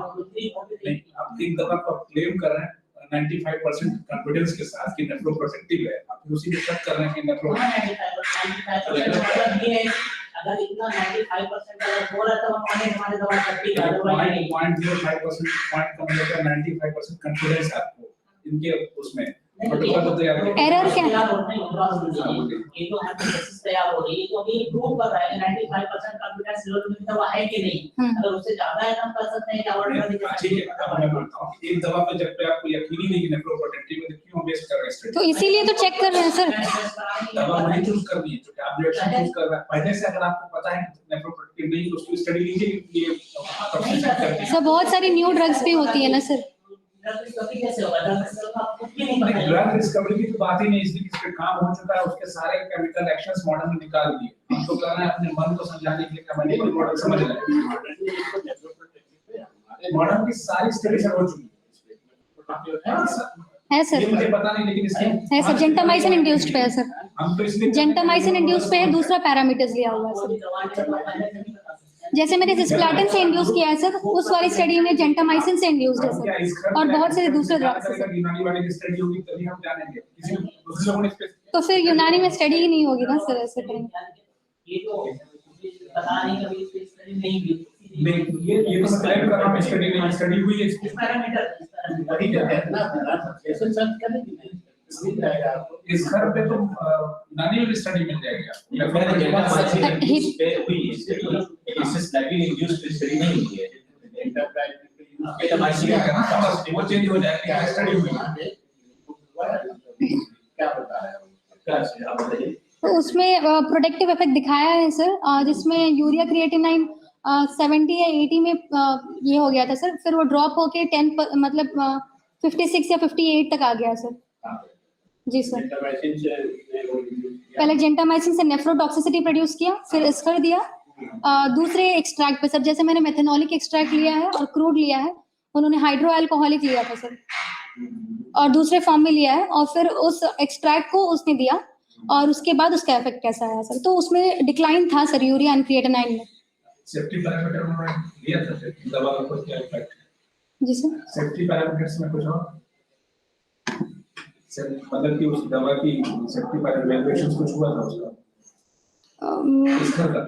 नहीं, आप एक दवा को क्लेम कर रहे हैं 95% कॉन्फिडेंस के साथ कि नेफ्रो प्रोटेक्टिव है, आप उसी में शक कर रहे हैं कि नेफ्रो 95% मतलब ये है अगर इतना 95% अगर हो रहा है तो हमारे दवा करती है, अदरवाइज नहीं। 0.05% पॉइंट कम होगा, 95% कॉन्फिडेंस है आपको इनके उसमें प्रोटोकॉल तो तैयार है। Error क्या है? ये जो हाइपोथेसिस तैयार हो रही है तो अभी प्रूव कर रहा है 95% कॉन्फिडेंस लेवल में दवा है कि नहीं। अगर उससे ज्यादा है तो हम कर सकते हैं कि आउट कर दीजिए। ठीक है, अब मैं मानता हूं कि एक दवा पे जब तक आपको यकीन ही नहीं कि नेफ्रो प्रोटेक्टिव है तो क्यों वेस्ट कर रहे हैं स्टडी? तो इसीलिए तो चेक कर रहे हैं सर। दवा नहीं चूज करनी है, जो टैबलेट चूज कर रहा है पहले से अगर आपको पता है कि नेफ्रो प्रोटेक्टिव नहीं तो उसकी स्टडी लीजिए कि ये टॉक्सिसिटी करती है। सर बहुत सारी न्यू ड्रग्स भी होती है ना सर। कैसे होगा? आपको कुछ भी नहीं पता है। ड्रग डिस्कवरी की तो बात ही नहीं, इसलिए इस पे काम हो चुका है, उसके सारे केमिकल एक्शंस मॉडल में निकाल दिए। हम तो कर रहे हैं अपने मन को समझाने के लिए केमिकल मॉडल समझ रहे हैं। मॉडल की सारी स्टडी हो चुकी है है सर, ये मुझे पता नहीं लेकिन इसके है सर, जेंटामाइसिन इंड्यूस्ड पे है सर। हम तो इसलिए जेंटामाइसिन इंड्यूस पे है, दूसरा पैरामीटर्स लिया हुआ है सर। जैसे मैंने सिस्प्लाटिन से इंड्यूस किया है सर, उस वाली स्टडी में जेंटामाइसिन से इंड्यूस्ड है क्या इस सर, घर और पे बहुत सारे दूसरे ज्यादा ड्रग्स हैं तरह सर। की यूनानी वाले की स्टडी होगी तभी हम जानेंगे, किसी दूसरे लोगों ने इस पे तो फिर यूनानी में स्टडी ही नहीं होगी ना सर, ऐसे करेंगे। ये तो पता नहीं कभी इस स्टडी नहीं हुई। नहीं, ये तो मैं क्लेम कर रहा हूँ स्टडी हुई है इस पे। इस पैरामीटर वही कहते हैं ना, ऐसे सर्च करेंगे नहीं, मिल जाएगा आपको। इस घर पे तो यूनानी वाली स्टडी मिल जाएगी आपको। वो चेंज हो जाएगा, स्टडी हुई है। क्या बता रहे हो? आप बताइए। तो उसमें प्रोटेक्टिव इफेक्ट दिखाया है सर, जिसमें यूरिया क्रिएटिनाइन 70 या 80 में ये हो गया था सर, फिर वो ड्रॉप होके 10 मतलब 56 या 58 तक आ गया सर। जी सर। जेंटामाइसिन से पहले जेंटामाइसिन से नेफ्रोटॉक्सिसिटी प्रोड्यूस किया, फिर एस्कर दिया दूसरे एक्सट्रैक्ट पे सर, जैसे मैंने मेथनॉलिक एक्सट्रैक्ट लिया है और क्रूड लिया है, उन्होंने हाइड्रो अल्कोहलिक लिया था सर और दूसरे फॉर्म में लिया है, और फिर उस एक्सट्रैक्ट को उसने दिया और उसके बाद उसका इफेक्ट कैसा आया सर। तो उसमें डिक्लाइन था सर यूरिया एंड क्रिएटिनाइन में। सेफ्टी पैरामीटर उन्होंने दिया था फिर दवा का कुछ क्या इफेक्ट? जी सर। सेफ्टी पैरामीटर्स में कुछ और मतलब कि उस दवा की सेफ्टी पैरामीटर्स कुछ हुआ था उसका इस घर का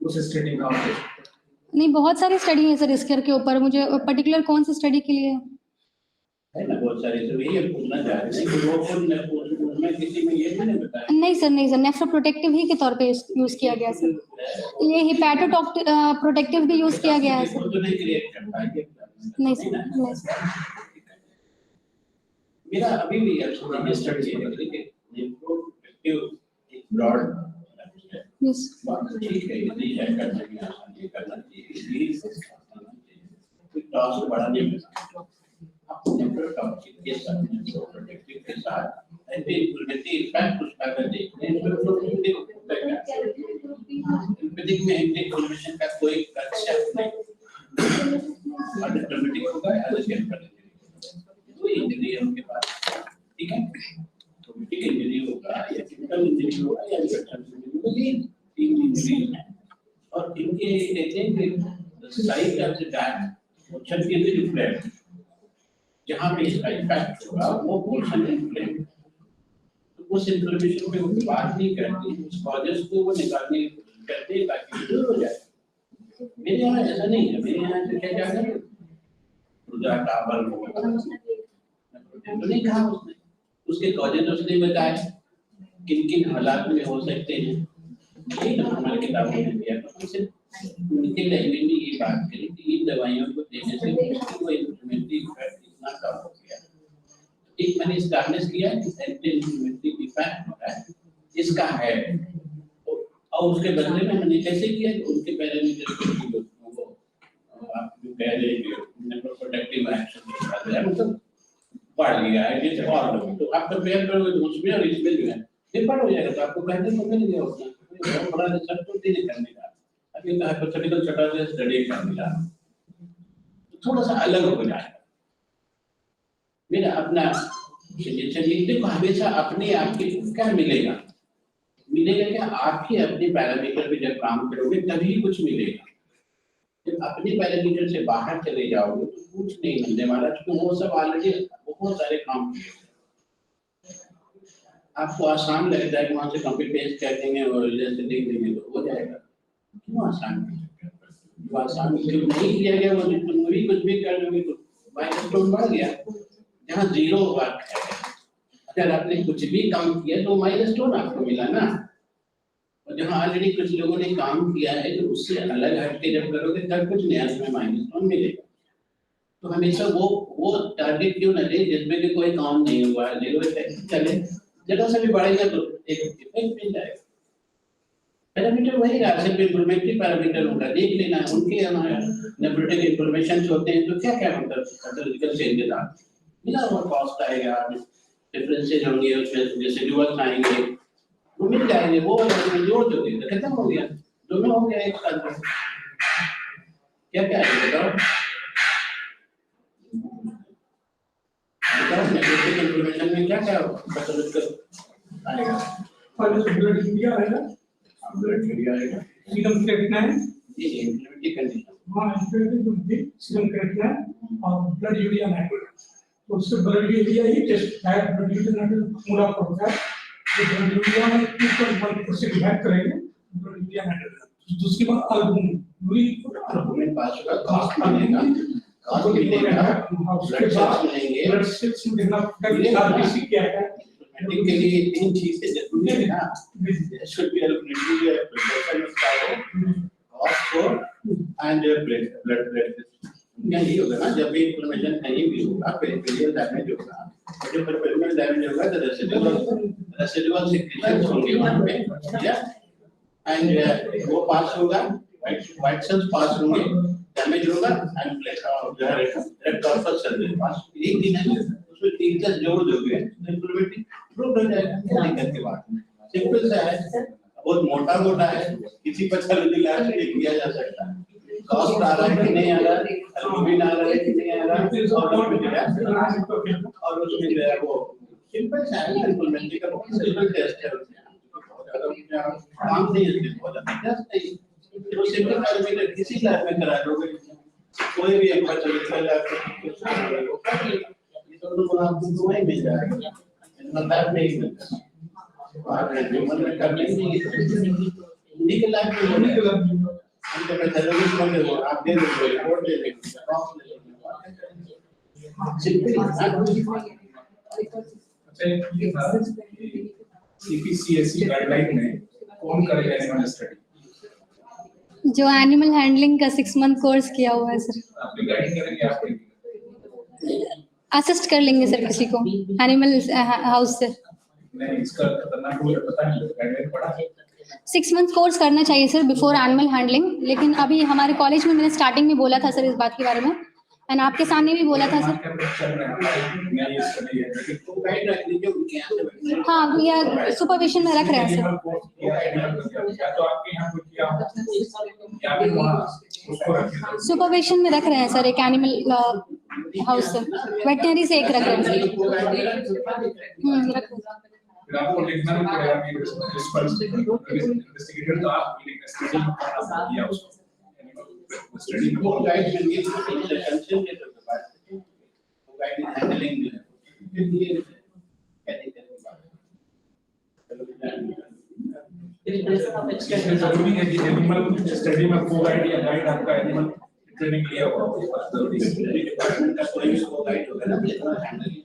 उस स्टडी का? नहीं, बहुत सारी स्टडी है सर इस के ऊपर, मुझे पर्टिकुलर कौन सी स्टडी के लिए है ना, बहुत सारे तो यही पूछना चाह रहे हैं कि वो मैं किसी में ये मैंने बताया नहीं सर नेफ्रोप्रोटेक्टिव ही के तौर पे यूज किया गया सर। ये हिपैटोप्रोटेक्टिव भी यूज किया गया है सर। वो तो नहीं क्रिएट करता है ये नहीं सर, नहीं सर। मेरा अभी भी एक्चुअली स्टडी है लेकिन नेफ्रोप्रोटेक्टिव एक ब्रॉड यस ठीक है, यदि है करने में आसान ये करना चाहिए, इसलिए कोई टॉस बड़ा नहीं मिलता। आप नेफ्रोटॉक्सिक के साथ नेफ्रोप्रोटेक्टिव के साथ एंटी इन्फ्लेमेटरी इफेक्ट उसका अगर देखते हैं तो एलोपैथिक में एंटी इन्फ्लेमेशन का कोई कंसेप्ट नहीं, ऑटोमेटिक होगा अलग कर देंगे तो इंजरी है उनके पास, ठीक है, ऑटोमेटिक इंजरी होगा या फिजिकल इंजरी होगा या इन्फेक्शन होगा, ये तीन इंजरी है। और इनके कहते हैं कि side of the that motion के लिए रिफ्लेक्ट जहां पे इसका इफेक्ट होगा वो पोर्शन इन्फ्लेम, तो उस इन्फ्लेमेशन पे वो बात नहीं करती, उस कॉजेस को वो निकालने करते हैं ताकि दूर हो जाए। मेरे यहाँ ऐसा नहीं है, मेरे यहाँ तो क्या जाता है रुद्रा टावर होगा तो नहीं कहा उसने, उसके कॉजेस उसने बताए किन किन हालात में हो सकते हैं, यही ना हमारी किताबों में दिया तो हमसे उनके लैंग्वेज में ये बात करी कि इन दवाइयों को देने से वो इन्फ्लेमेटरी इफेक्ट इतना कम हो गया। एक मैंने एस्टैब्लिश किया कि एंटी इन्फ्लेमेटरी इफेक्ट होता है इसका है, और उसके बदले में मैंने कैसे किया कि उनके पैरामीटर को आप जो कह रहे हैं नेफ्रोप्रोटेक्टिव एक्शन मतलब बढ़ गया है जैसे और लोग, तो आप कंपेयर करोगे तो उसमें और इसमें जो है डिफरेंट हो जाएगा, तो आपको कहने को मिल गया होगा बहुत बड़ा रिसर्च तो नहीं करने का, अभी तो हाइपोथेटिकल छोटा सा स्टडी करने का तो थोड़ा सा अलग हो जाएगा। मेरा अपना चलिए देखो हमेशा अपने आप के क्या मिलेगा क्या आप ही अपने पैरामीटर पे जब काम करोगे तभी कुछ मिलेगा, जब अपने पैरामीटर से बाहर चले जाओगे तो कुछ नहीं मिलने वाला, क्योंकि वो सब ऑलरेडी बहुत सारे काम किए। आपको आसान लगता है कि वहां से कॉपी पेस्ट कर देंगे और जैसे लिख देंगे तो हो जाएगा, क्यों आसान जो आसान क्यों नहीं किया गया वो तुम भी कुछ भी कर दोगे तो माइलस्टोन बढ़ गया, जहाँ जीरो वर्क है अगर आपने कुछ भी काम किया तो माइलस्टोन आपको मिला ना, और जहाँ ऑलरेडी कुछ लोगों ने काम किया है तो उससे अलग हटके जब करोगे तब कुछ नया तुम्हें माइलस्टोन मिलेगा। तो हमेशा वो टारगेट क्यों न ले जिसमें कि कोई काम नहीं हुआ है, जीरो चले जगह से भी बढ़ेगा तो एक इफेक्ट मिल जाएगा। पैरामीटर वही रहा, सिर्फ इन्फॉर्मेटिव पैरामीटर होगा, देख लेना है उनके नेफ्रोटिक इंफॉर्मेशन होते हैं तो क्या क्या मतलब पैथोलॉजिकल चेंजेस आते हैं, मिला हुआ कॉस्ट आएगा, डिफरेंसेस होंगे उसमें, रेसिडुअल्स आएंगे वो मिल जाएंगे, वो जोड़ दोगे तो खत्म हो गया, दोनों हो गया एक साथ। क्या क्या है बताओ नेफ्रोटिक इंफॉर्मेशन में क्या क्या पैथोलॉजिकल आएगा? ब्लड यूरिया आएगा, ब्लड यूरिया आएगा, सीरम क्रिएटिनिन, ये इम्प्लीमेंटिंग कंडीशन हाँ इंप्लीमेंटेड सीरम क्रिएटिनिन और ब्लड यूरिया नाइट्रेट। तो उससे ब्लड यूरिया ही टेस्ट है, ब्लड यूरिया नाइट्रेट पूरा होता है, तो ब्लड यूरिया में 2.1% डिवाइड करेंगे ब्लड यूरिया नाइट्रेट। दूसरी बात एल्बुमिन, एल्बुमिन पास होगा, कास्ट मिलेगा, उसके बाद ब्लड सेल्स में देखना पड़ेगा आरबीसी क्या है। के लिए तीन चीजें जरूरी है ना, there should be a protection of cost for and blood नहीं होगा ना, जब भी इन्फ्लेमेशन कहीं भी होगा, पेरिफेरल डैमेज होगा, जब पेरिफेरल डैमेज होगा तो रेसिडुअल सिक्रीशंस होंगे वहाँ पे, या एंड वो पास होगा, व्हाइट सेल्स पास होंगे, डैमेज होगा एंड रेड कॉर्पस सेल पास, एक दिन है उसमें तीन तक जोड़ दोगे तो इम्प्लीमेंटिंग प्रूव हो जाएगा, दिक्कत की बात सिंपल सा है, बहुत मोटा मोटा है, किसी पर सर्जरी आज किया जा सकता है, कॉस्ट आ रहा है कि नहीं आ रहा है, एल्बुमिन आ रहा है कि नहीं आ रहा है, और उसमें जो है वो सिंपल सा है, इम्प्लीमेंटिंग का बहुत सिंपल टेस्ट है, काम नहीं है, बहुत टेस्ट नहीं, तो सिंपल पैरामीटर किसी लैब में करा लोगे, कोई भी एक पैरामीटर लैब तो आपको नहीं मिल जाएगा, इतना लैब नहीं मिलता, आप ह्यूमन में कर लेंगे, निकल लैब में होने के बाद हम तो पैथोलॉजिस्ट को दे दो, आप दे दो रिपोर्ट दे देंगे, टॉप ले लेंगे, अच्छा ये था सीपीसीएसई गाइडलाइन में कौन करेगा एनिमल स्टडी? जो एनिमल हैंडलिंग का 6 मंथ कोर्स किया हुआ है सर, आप गाइड करेंगे, आप असिस्ट कर लेंगे सर किसी को एनिमल हाउस से। नहीं इसका खतरनाक कोई पता नहीं, गाइडलाइन पढ़ा है 6 मंथ कोर्स करना चाहिए सर बिफोर एनिमल हैंडलिंग, लेकिन अभी हमारे कॉलेज में मैंने स्टार्टिंग में बोला था सर इस बात के बारे में, एंड आपके सामने भी बोला था सर। तो गाइड रख लीजिए उनके यहाँ से बैठने, हाँ या सुपरविजन में रख रहे हैं सर, तो आपके यहाँ कोई किया या फिर वहाँ उसको रखिए, सुपरविजन में रख रहे हैं सर, एक एनिमल हाउस से, वेटनरी से एक रख रहे हैं सर। रख रहे हैं। फिर आपको लिखना भी पड़ेगा कि इस पर इन्वेस्टिगेटर तो आप स्टडी किया उसको स्टडी में वो गाइड मिलेंगे, टेंशन नहीं तो बात है, वो गाइड हैंडलिंग है, ये कहने की बात है, इसमें जरूरी है कि एनिमल स्टडी में को गाइड या गाइड आपका एनिमल ट्रेनिंग लिया हुआ हो, डिपार्टमेंट का कोई भी को गाइड होगा ना, जितना हैंडलिंग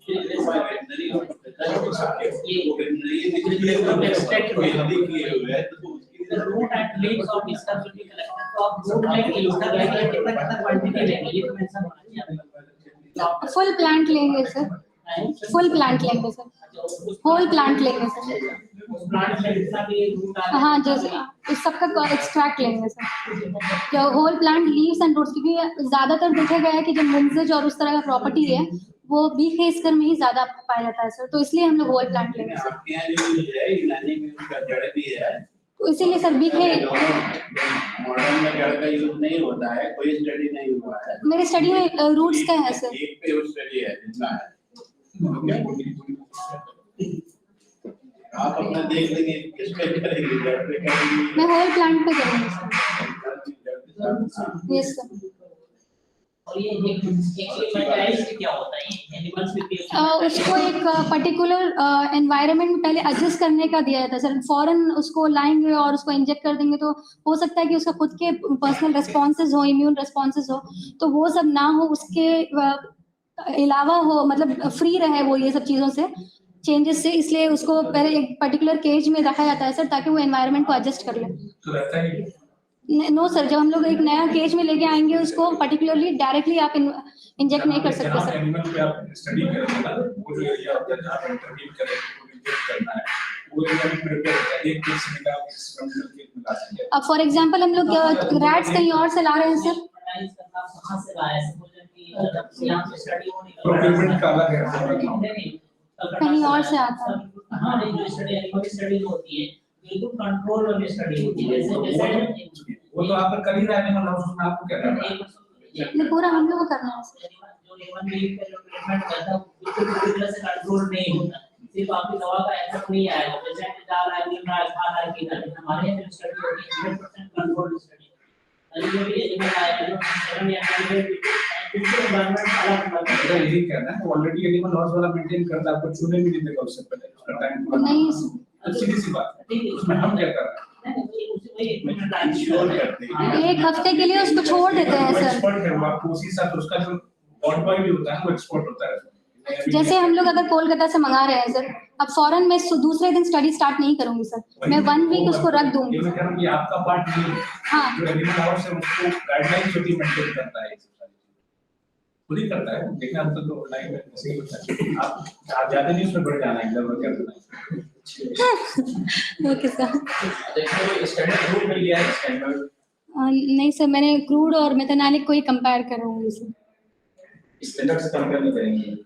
वेटनरी और ये वेटनरी किए हुए हैं तो The root and leaves of discuss will be collected. तो आप root like leaves का like कितना quantity लेंगे ये तो मेंशन होना चाहिए। फुल प्लांट लेंगे सर, फुल प्लांट लेंगे सर, होल प्लांट लेंगे सर। प्लांट में जितना भी root आ हाँ जैसे इस सबका एक्सट्रैक्ट लेंगे सर, जो whole plant leaves and roots, क्योंकि ज्यादातर देखा गया है कि जो मुंजज और उस तरह का प्रॉपर्टी है वो बी खेसकर में ही ज्यादा पाया जाता है सर, तो इसलिए हम लोग होल प्लांट लेंगे सर। आपके यहाँ जो है यूनानी में उसका जड़ भी है, तो इसीलिए सर बी खे मॉडर्न में जड़ का यूज नहीं होता है, कोई स्टडी नहीं हुआ है, मेरे स्टडी में रूट्स का है सर। एक पे स्टडी है जितना है, आप अपना देख लेंगे किस पे करेंगे, जड़ पे करेंगे, मैं होल प्लांट पे करूँगी सर। Yes sir. और ये एक्चुअली क्या होता है एनिमल्स में उसको एक पर्टिकुलर एनवायरनमेंट में पहले एडजस्ट करने का दिया जाता है सर, फॉरन उसको लाएंगे और उसको इंजेक्ट कर देंगे तो हो सकता है कि उसका खुद के पर्सनल रेस्पॉन्सेज हो, इम्यून रेस्पॉन्सेज हो, तो वो सब ना हो, उसके अलावा हो, मतलब फ्री रहे वो ये सब चीज़ों से, चेंजेस से, इसलिए उसको पहले एक पर्टिकुलर केज में रखा जाता है सर ताकि वो एनवायरनमेंट को एडजस्ट कर ले। तो रहता है नो सर, जब हम लोग एक नया केज में लेके आएंगे उसको पर्टिकुलरली डायरेक्टली आप इंजेक्ट नहीं कर सकते सर। एनिमल पे आप स्टडी करेंगे ना, वो जो एरिया होता है जहाँ पे इंटरव्यू करेंगे, वो इंजेक्ट करना है, वो एरिया में प्रिपेयर होता है, एक केस में आप सिस्टम में ला सकते हैं। अब फॉर एग्जांपल हम लोग रैट्स कहीं और से ला रहे हैं सर, कहाँ से लाया है कि यहाँ से स्टडी होने का प्रोक्योरमेंट का अलग है, कहीं और से आता है। हाँ नहीं, जो स्टडी एनिमल स्टडी होती है बिल्कुल कंट्रोल वाली स्टडी होती है, जैसे वो तो आप कर ही रहे हैं, एनिमल हाउस में आपको क्या करना है? नहीं पूरा हम लोग को करना है सर। जो जो A1 B का जो ट्रीटमेंट करता है बिल्कुल पूरी तरह से कंट्रोल नहीं होता, सिर्फ आपकी दवा का इफेक्ट नहीं आएगा, पेशेंट जा रहा है, गिर रहा है, खा रहा है, पी रहा है। हमारे यहाँ जो स्टडी होती है 100% कंट्रोल स्टडी, अभी भी एलिमेंट आया है 7 या 9 बिल्कुल एनवायरनमेंट अलग मेरा यही कहना है, ऑलरेडी एनिमल लॉस वाला मेंटेन करता है, आपको छूने भी नहीं देगा उससे पहले, उसका टाइम नहीं सीधी सी बात है, उसमें हम क्या कर रहे हैं, एक हफ्ते के लिए उसको छोड़ देते हैं सर। एक्सपर्ट है वो, आपको उसी साथ उसका जो बॉड बॉय भी होता है वो एक्सपर्ट होता है। जैसे हम लोग अगर कोलकाता से मंगा रहे हैं सर, अब फौरन मैं दूसरे दिन स्टडी स्टार्ट नहीं करूंगी सर, मैं 1 वीक उसको रख दूंगी। ये मैं कह रहा हूं कि आपका पार्ट नहीं है, हाँ। जो एनिमल हाउस है उसको गाइडलाइंस होती है, मेंटेन करता है, ये सब सारी चीजें खुद ही करता है। देखना हम तो लाइफ में ऐसे ही होता है, आप ज्यादा नहीं उसमें बढ़ जाना है, इधर क्या करना है। Okay sir. देखो स्टैंडर्ड रूल मिल गया है, स्टैंडर्ड नहीं सर, मैंने क्रूड और मेथनॉलिक को ही कंपेयर कर रहा हूँ सर। स्टैंडर्ड से कंपेयर नहीं करेंगे।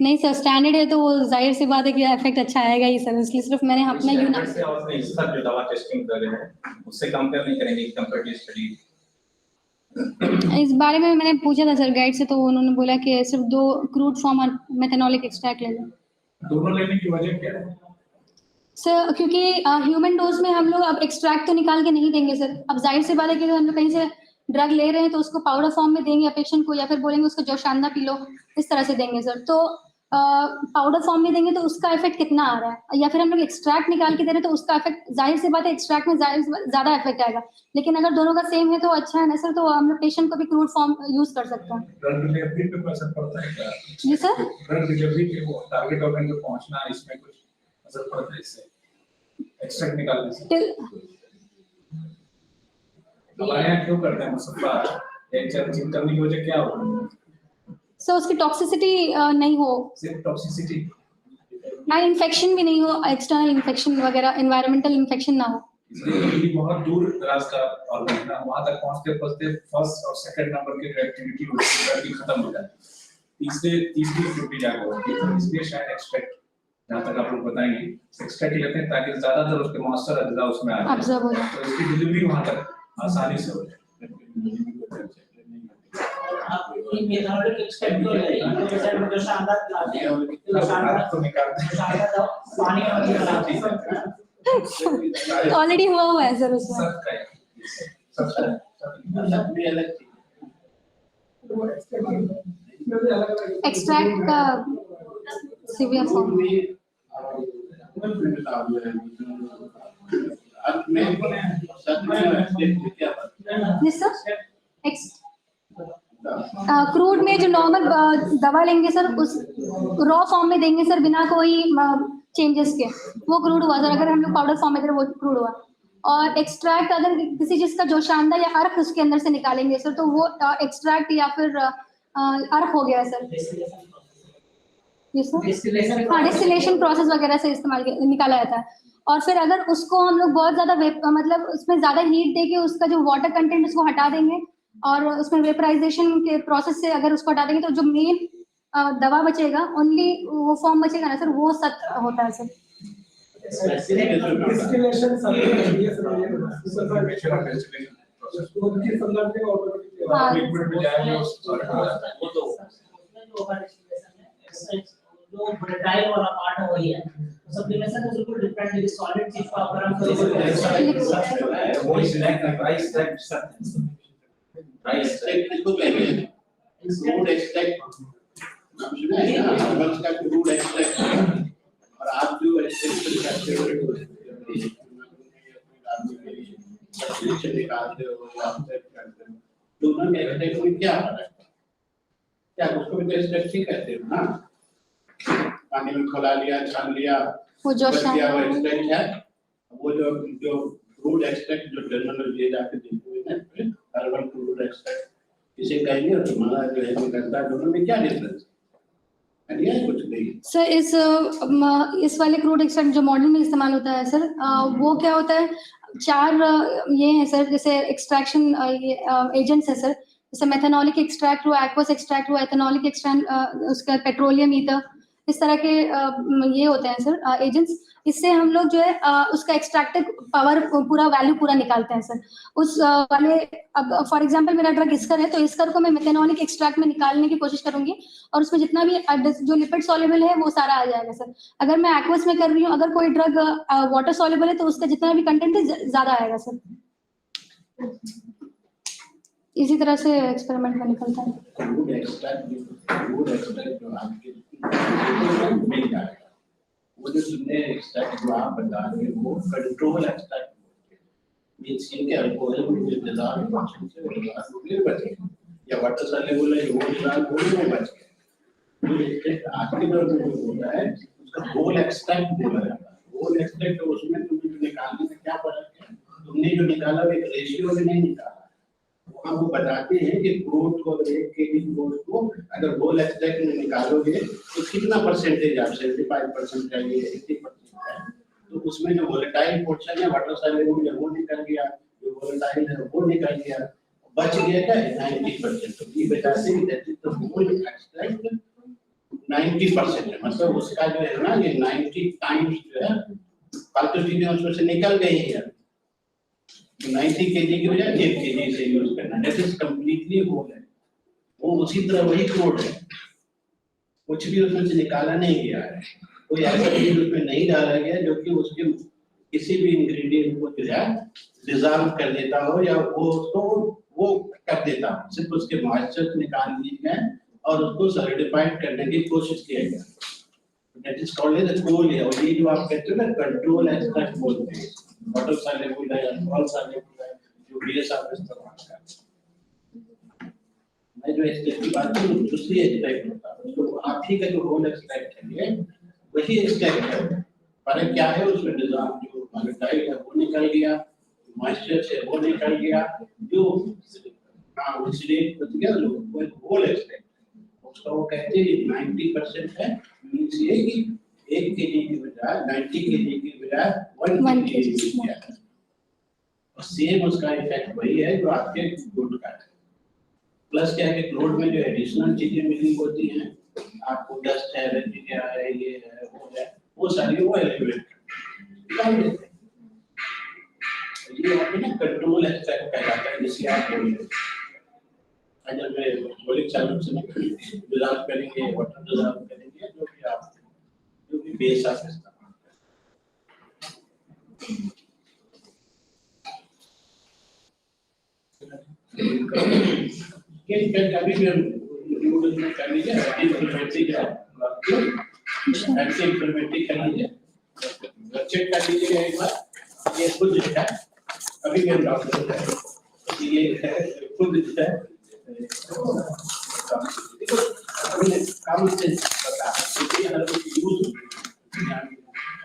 नहीं सर, स्टैंडर्ड है तो वो जाहिर सी बात है कि इफेक्ट अच्छा आएगा ही सर, इसलिए सिर्फ मैंने अपना स्टैंडर्ड से और नहीं, सर जो दवा टेस्टिंग कर रहे हैं उससे कंपेयर नहीं करेंगे कंपैरेटिव स्टडी। इस बारे में मैंने पूछा था सर गाइड से, तो उन्होंने बोला कि सिर्फ 2 क्रूड फॉर्म और मेथनॉलिक एक्सट्रैक्ट ले लो। दोनों लेने की वजह क्या है? सर क्योंकि ह्यूमन डोज में हम लोग अब एक्सट्रैक्ट तो निकाल के नहीं देंगे सर, अब जाहिर सी बात है कि हम लोग कहीं से ड्रग ले रहे हैं तो उसको पाउडर फॉर्म में देंगे पेशेंट को, या फिर बोलेंगे उसको जोशांदा पी लो, इस तरह से देंगे सर। तो पाउडर फॉर्म में देंगे तो उसका इफेक्ट कितना आ रहा है, या फिर हम लोग एक्सट्रैक्ट निकाल के दे रहे हैं तो उसका इफेक्ट जाहिर सी बात है एक्सट्रैक्ट में ज्यादा इफेक्ट आएगा, लेकिन अगर दोनों का सेम है तो अच्छा है ना सर, तो हम लोग पेशेंट को भी क्रूड फॉर्म यूज कर सकते हैं। ड्रग डिलीवरी पे कोई असर पड़ता है क्या? जी सर। ड्रग डिलीवरी पे वो टारगेट ऑर्गन पे पहुंचना, इसमें कुछ असर पड़ता है इससे एक्सट्रैक्ट निकालने से? हमारे यहाँ क्यों करते हैं मुसब्बा, एक चीज करने की वजह क्या हो? सर उसकी टॉक्सिसिटी नहीं हो, सिर्फ टॉक्सिसिटी एंड इन्फेक्शन भी नहीं हो, एक्सटर्नल इन्फेक्शन वगैरह, एनवायरमेंटल इन्फेक्शन ना हो। इसलिए बहुत दूर दराज का ऑर्गन है ना, वहां तक पहुंचते फर्स्ट और सेकंड नंबर की जो एक्टिविटी होती है खत्म हो जाती है, तीसरी छुट्टी जाकर होती है, तो इसलिए शायद एक्सट्रैक्ट, जहाँ तक आप लोग बताएंगे एक्सट्रैक्ट लेते हैं ताकि ज्यादातर उसके मॉइस्चर अज्जा उसमें आ जाए, ऑब्जर्व हो जाए, तो इसकी डिलीवरी वहां तक आसानी से हो जाए। आप ये मेथनॉलिक एक्सट्रैक्ट तो ले तो पेशेंट में जो शानदार पिलाते हैं, जो शानदार तो निकालते हैं, शानदार पानी में मिलाते हैं। ऑलरेडी हुआ है सर उसमें। सब भी अलग चीज एक्सट्रैक्ट का सीवियर फॉर्म। अब मैं सच में क्या यस सर। क्रूड में जो नॉर्मल दवा लेंगे सर, उस रॉ फॉर्म में देंगे सर बिना कोई चेंजेस के, वो क्रूड हुआ सर। अगर हम लोग पाउडर फॉर्म में दे रहे वो क्रूड हुआ। और एक्सट्रैक्ट अगर किसी चीज का जोशांदा या अर्क उसके अंदर से निकालेंगे सर, तो वो एक्सट्रैक्ट या फिर अर्क हो गया सर। हाँ, डिस्टिलेशन प्रोसेस वगैरह से निकाला जाता है। और फिर अगर उसको हम लोग बहुत ज्यादा मतलब उसमें ज्यादा हीट देके उसका जो वाटर कंटेंट उसको हटा देंगे और उसमें वेपराइजेशन के प्रोसेस से अगर उसको हटा देंगे, तो जो मेन दवा बचेगा, ओनली वो फॉर्म बचेगा ना सर, वो सत होता है सर। डिस्टिलेशन हाँ। लिक्विड में जाएगा वो तो जो ड्राई वाला पार्ट है वही है, सब्लिमेशन तो बिल्कुल डिफरेंट है। सॉलिड चीज को आप गरम करोगे वो सिलेक्ट राइस इसको कहते हैं क्रूड एक्सट्रैक्ट। का क्रूड एक्सट्रैक्ट और आप जो एक्सट्रैक्ट करते हो निकालते हो, दोनों के एक्सट्रैक्ट में क्या फर्क है? क्या उसको भी एक्सट्रैक्ट ही कहते हो ना? पानी में खौला लिया, छान लिया, वो जो एक्सट्रैक्ट है। वो जो क्रूड एक्सट्रैक्ट जो जर्नल ये जाके देखो ना, हर्बल क्रूड एक्सट्रैक्ट इसे कहेंगे, और तुम्हारा जो है निकलता है, दोनों में क्या डिफरेंस है? ये कुछ नहीं सर। इस वाले क्रूड एक्सट्रैक्ट जो मॉडल में इस्तेमाल होता है सर, वो क्या होता है, 4 ये है सर, जैसे एक्सट्रैक्शन एजेंट्स है सर, जैसे मेथनॉलिक एक्सट्रैक्ट हुआ, एक्वस एक्सट्रैक्ट हुआ, एथनॉलिक एक्सट्रैक्ट, उसका पेट्रोलियम ईथर, इस तरह के ये होते हैं सर एजेंट्स। इससे हम लोग जो है उसका एक्सट्रैक्टिव पावर पूरा वैल्यू पूरा निकालते हैं सर। उस वाले अब फॉर एग्जांपल मेरा ड्रग इस्कर है तो इस्कर को मैं मेथेनॉलिक एक्सट्रैक्ट में निकालने की कोशिश करूंगी और उसमें जितना भी जो लिपिड सॉल्युबल है वो सारा आ जाएगा सर। अगर मैं एक्वस में कर रही हूँ, अगर कोई ड्रग वाटर सॉल्युबल है तो उसका जितना भी कंटेंट है ज्यादा आएगा सर। इसी तरह से एक्सपेरिमेंट में निकलता है। गुड एक्सट्रैक्ट जो आपके मिल जाएगा, वो जो तुमने एक्सट्रैक्ट जो आप बता रहे हो वो कंट्रोल एक्सट्रैक्ट मींस ये कि अल्कोहल में जो डिजाइन फंक्शन से वो डिजाइन बच गए या वाटर सॉल्युबल है वो डिजाइन वो बच गए। जो एक्सट्रैक्ट आखिरी दौर में जो होता है उसका होल एक्सट्रैक्ट बोला जाता है। होल एक्सट्रैक्ट उसमें तुमने जो निकालने में क्या फर्क है, तुमने जो निकाला वो एक रेशियो में नहीं निकाला। वहाँ वो बताते हैं कि ग्रोथ को 1 kg ग्रोथ को अगर होल एक्सट्रैक्ट में निकालोगे तो कितना परसेंटेज आप 75% चाहिए 80% है, तो उसमें जो वोलेटाइल पोर्शन है वाटर सॉल्युबल है वो निकल गया, जो वोलेटाइल है वो निकल गया, बच गया क्या 90%। तो ये बताते हैं that is the whole extract 90% है, मतलब उसका जो है ना ये 90 टाइम्स जो है फालतू चीजें उसमें से निकल गई है। 90 kg की बजाय 1 kg से यूज करना, दैट इज कंप्लीटली होल है। वो उसी तरह वही कोड है, कुछ भी उसमें से निकाला नहीं गया है, कोई ऐसा चीज उसमें नहीं डाला गया जो कि उसके किसी भी इंग्रेडिएंट को जो है डिसॉल्व कर देता हो या वो उसको वो कर देता हो। सिर्फ उसके मॉइस्चर निकाल लिए गए और उसको सॉलिडिफाइड करने की कोशिश किया गया, that is called as coal है। और ये जो आप कहते हो ना कंट्रोल एक्सट्रैक्ट बोलते हैं, वाटर सॉल्युबल है अल्कोहल सॉल्युबल है जो बीएस आप इस्तेमाल करते हैं। मैं जो एक्सट्रैक्ट की बात करूं दूसरी एक्सट्रैक्ट होता है, तो आप ही का जो होल एक्सट्रैक्ट है वही एक्सट्रैक्ट है। फर्क क्या है उसमें डिजाइन जो वोलेटाइल है वो निकल गया, मॉइस्चर से वो निकल गया, जो ऑक्सीडेट बच गया वो होल एक्सट्रैक्ट उसका वो कहते हैं 90% है। मींस ये कि 1 kg की बजाय 90 kg की बजाय 1 kg है। और सेम उसका इफेक्ट वही है जो आपके ग्रोथ का है। प्लस क्या है कि ग्रोथ में जो एडिशनल चीजें मिली होती हैं, आपको डस्ट है, बैक्टीरिया है, ये है, वो सारी वो एलिमिनेट कर देते हैं। ये आप ना कंट्रोल एक्सट्रैक्ट कहलाता है, जिसे आप बोल रहे हैं। अगर मैं सॉलिड सॉल्यूशन में डिसॉल्व करेंगे, वाटर डिसॉल्व करेंगे, जो भी बेस आप इस्तेमाल करें। ये कभी भी हम यूट्यूब में कर लीजिए, एंटी इन्फ्लेमेटरी कर लीजिए, चेक कर लीजिएगा एक बार। ये खुद लिखा है, अभी भी हम डॉक्टर है ये खुद लिखा है। देखो हमने काम से पता है कि हर कोई यूज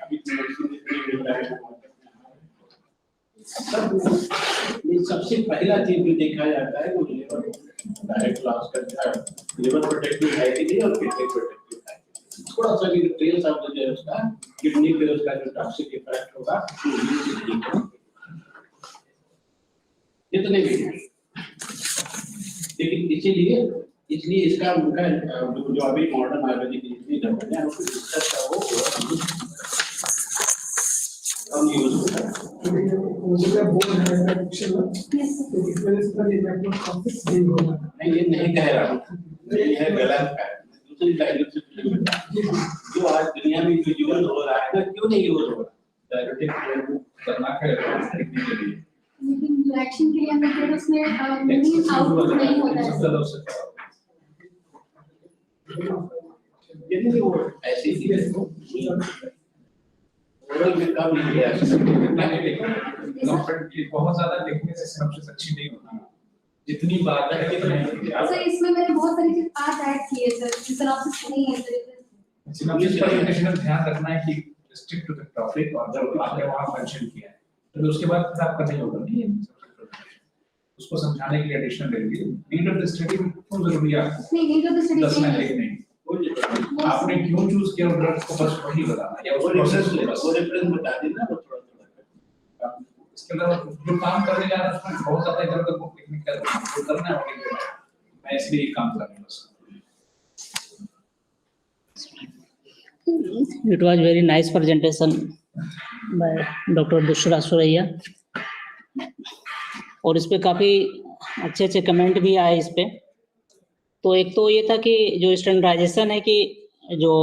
अभी ये सबसे पहला चीज जो देखा जाता है वो लिवर डायरेक्ट लॉस करता है। लिवर प्रोटेक्टिव है कि नहीं और किडनी प्रोटेक्टिव है, थोड़ा सा भी ट्रेस आप जो है उसका किडनी पे उसका जो टॉक्सिक इफेक्ट होगा इतने भी, लेकिन इसलिए इसका उनका जो अभी मॉडर्न आयुर्वेदिक जितनी दवाएं हैं उसको डिस्कस का वो हम यूज होता है। मुझे बोल रहे हैं क्वेश्चन तो इस वजह से ये नेटवर्क काफी सही होगा। मैं ये नहीं कह रहा हूँ, ये है गलत है। दूसरी लाइन से जो आज दुनिया में जो यूज हो रहा है ना, क्यों नहीं यूज हो रहा? डायबिटिक करना है के लिए, लेकिन जो एक्शन के लिए हमें फिर उसमें मीनिंग आउटपुट नहीं होता है। ये नहीं वो ऐसे ही है ओरल में कम नहीं है, कंपैरेटिवली बहुत ज्यादा लिखने से सिनॉप्सिस अच्छी नहीं होती, जितनी बात है सर इसमें मैंने बहुत सारी चीज आज ऐड की है सर, सिनॉप्सिस नहीं है सर। सिनॉप्सिस पर एडिशनल ध्यान रखना है कि स्टिक टू द टॉपिक, और जब आपने वहां मेंशन किया है तो उसके बाद फिर आपका नहीं होगा, नहीं उसको समझाने के लिए एडिशनल लेंगे। नीड ऑफ द स्टडी क्यों जरूरी है आपको? नहीं नीड ऑफ द स्टडी 10 में लिखने आपने क्यों चूज किया ड्रग्स को बस वही बताना, या वो उस प्रोसेस रेफरेंस को बस वो रेफरेंस बता देना वो थोड़ा इसके अलावा जो काम करने जा रहा है उसमें बहुत ज्यादा इधर उधर बुक लिखने का जो करना है वो लिख देना। मैं इसलिए काम कर रहा हूं बस। It was very nice presentation by Dr. Bushra Suraiya. और इस पे काफी अच्छे अच्छे कमेंट भी आए इस पे। तो एक तो ये था कि जो स्टैंडर्डाइजेशन है कि जो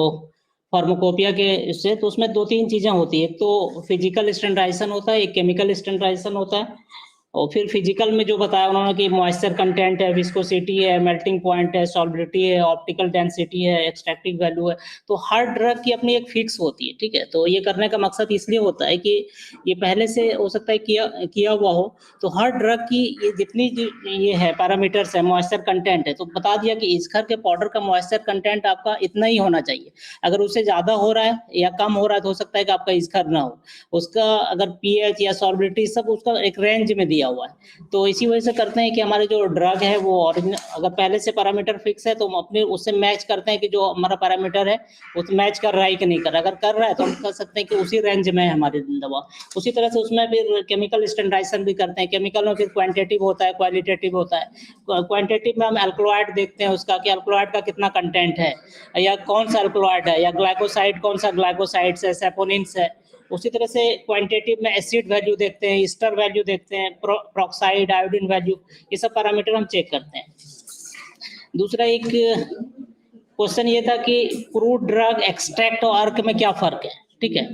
फार्माकोपिया के इससे, तो उसमें 2-3 चीजें होती है। एक तो फिजिकल स्टैंडर्डाइजेशन होता है, एक केमिकल स्टैंडर्डाइजेशन होता है, और फिर फिजिकल में जो बताया उन्होंने कि मॉइस्चर कंटेंट है, विस्कोसिटी है, मेल्टिंग पॉइंट है, सॉल्बिलिटी है, ऑप्टिकल डेंसिटी है, एक्सट्रैक्टिव वैल्यू है। तो हर ड्रग की अपनी एक फिक्स होती है, ठीक है। तो ये करने का मकसद इसलिए होता है कि ये पहले से हो सकता है किया हुआ हो, तो हर ड्रग की ये जितनी ये है पैरामीटर्स है, मॉइस्चर कंटेंट है, तो बता दिया कि इजखर के पाउडर का मॉइस्चर कंटेंट आपका इतना ही होना चाहिए। अगर उससे ज्यादा हो रहा है या कम हो रहा है तो हो सकता है कि आपका इजखर ना हो। उसका अगर पीएच या सॉल्बिलिटी सब उसका एक रेंज में दिया हुआ है। तो इसी वजह से करते हैं कि हमारे जो ड्रग है वो ओरिजिनल, अगर पहले से पैरामीटर फिक्स है तो हम अपने उससे मैच करते हैं कि जो हमारा पैरामीटर है वो मैच कर रहा है कि नहीं कर रहा है। अगर कर रहा है तो हम कह सकते हैं कि उसी रेंज में है हमारी दवा। उसी तरह से उसमें फिर केमिकल स्टैंडर्डाइजेशन भी करते हैं। केमिकल में फिर क्वांटिटेटिव होता है, क्वालिटेटिव होता है। क्वांटिटेटिव में हम अल्कलॉइड देखते हैं उसका कि अल्कलॉइड का कितना कंटेंट है, या कौन सा अल्कलॉइड है, या ग्लाइकोसाइड कौन सा ग्लाइकोसाइड्स है, सैपोनिन्स है। उसी तरह से क्वांटिटेटिव में एसिड वैल्यू देखते हैं, ईस्टर वैल्यू देखते हैं, प्रोक्साइड, आयोडीन वैल्यू, ये सब पैरामीटर हम चेक करते हैं। दूसरा एक क्वेश्चन ये था कि क्रूड ड्रग, एक्सट्रैक्ट और अर्क में क्या फर्क है, ठीक है।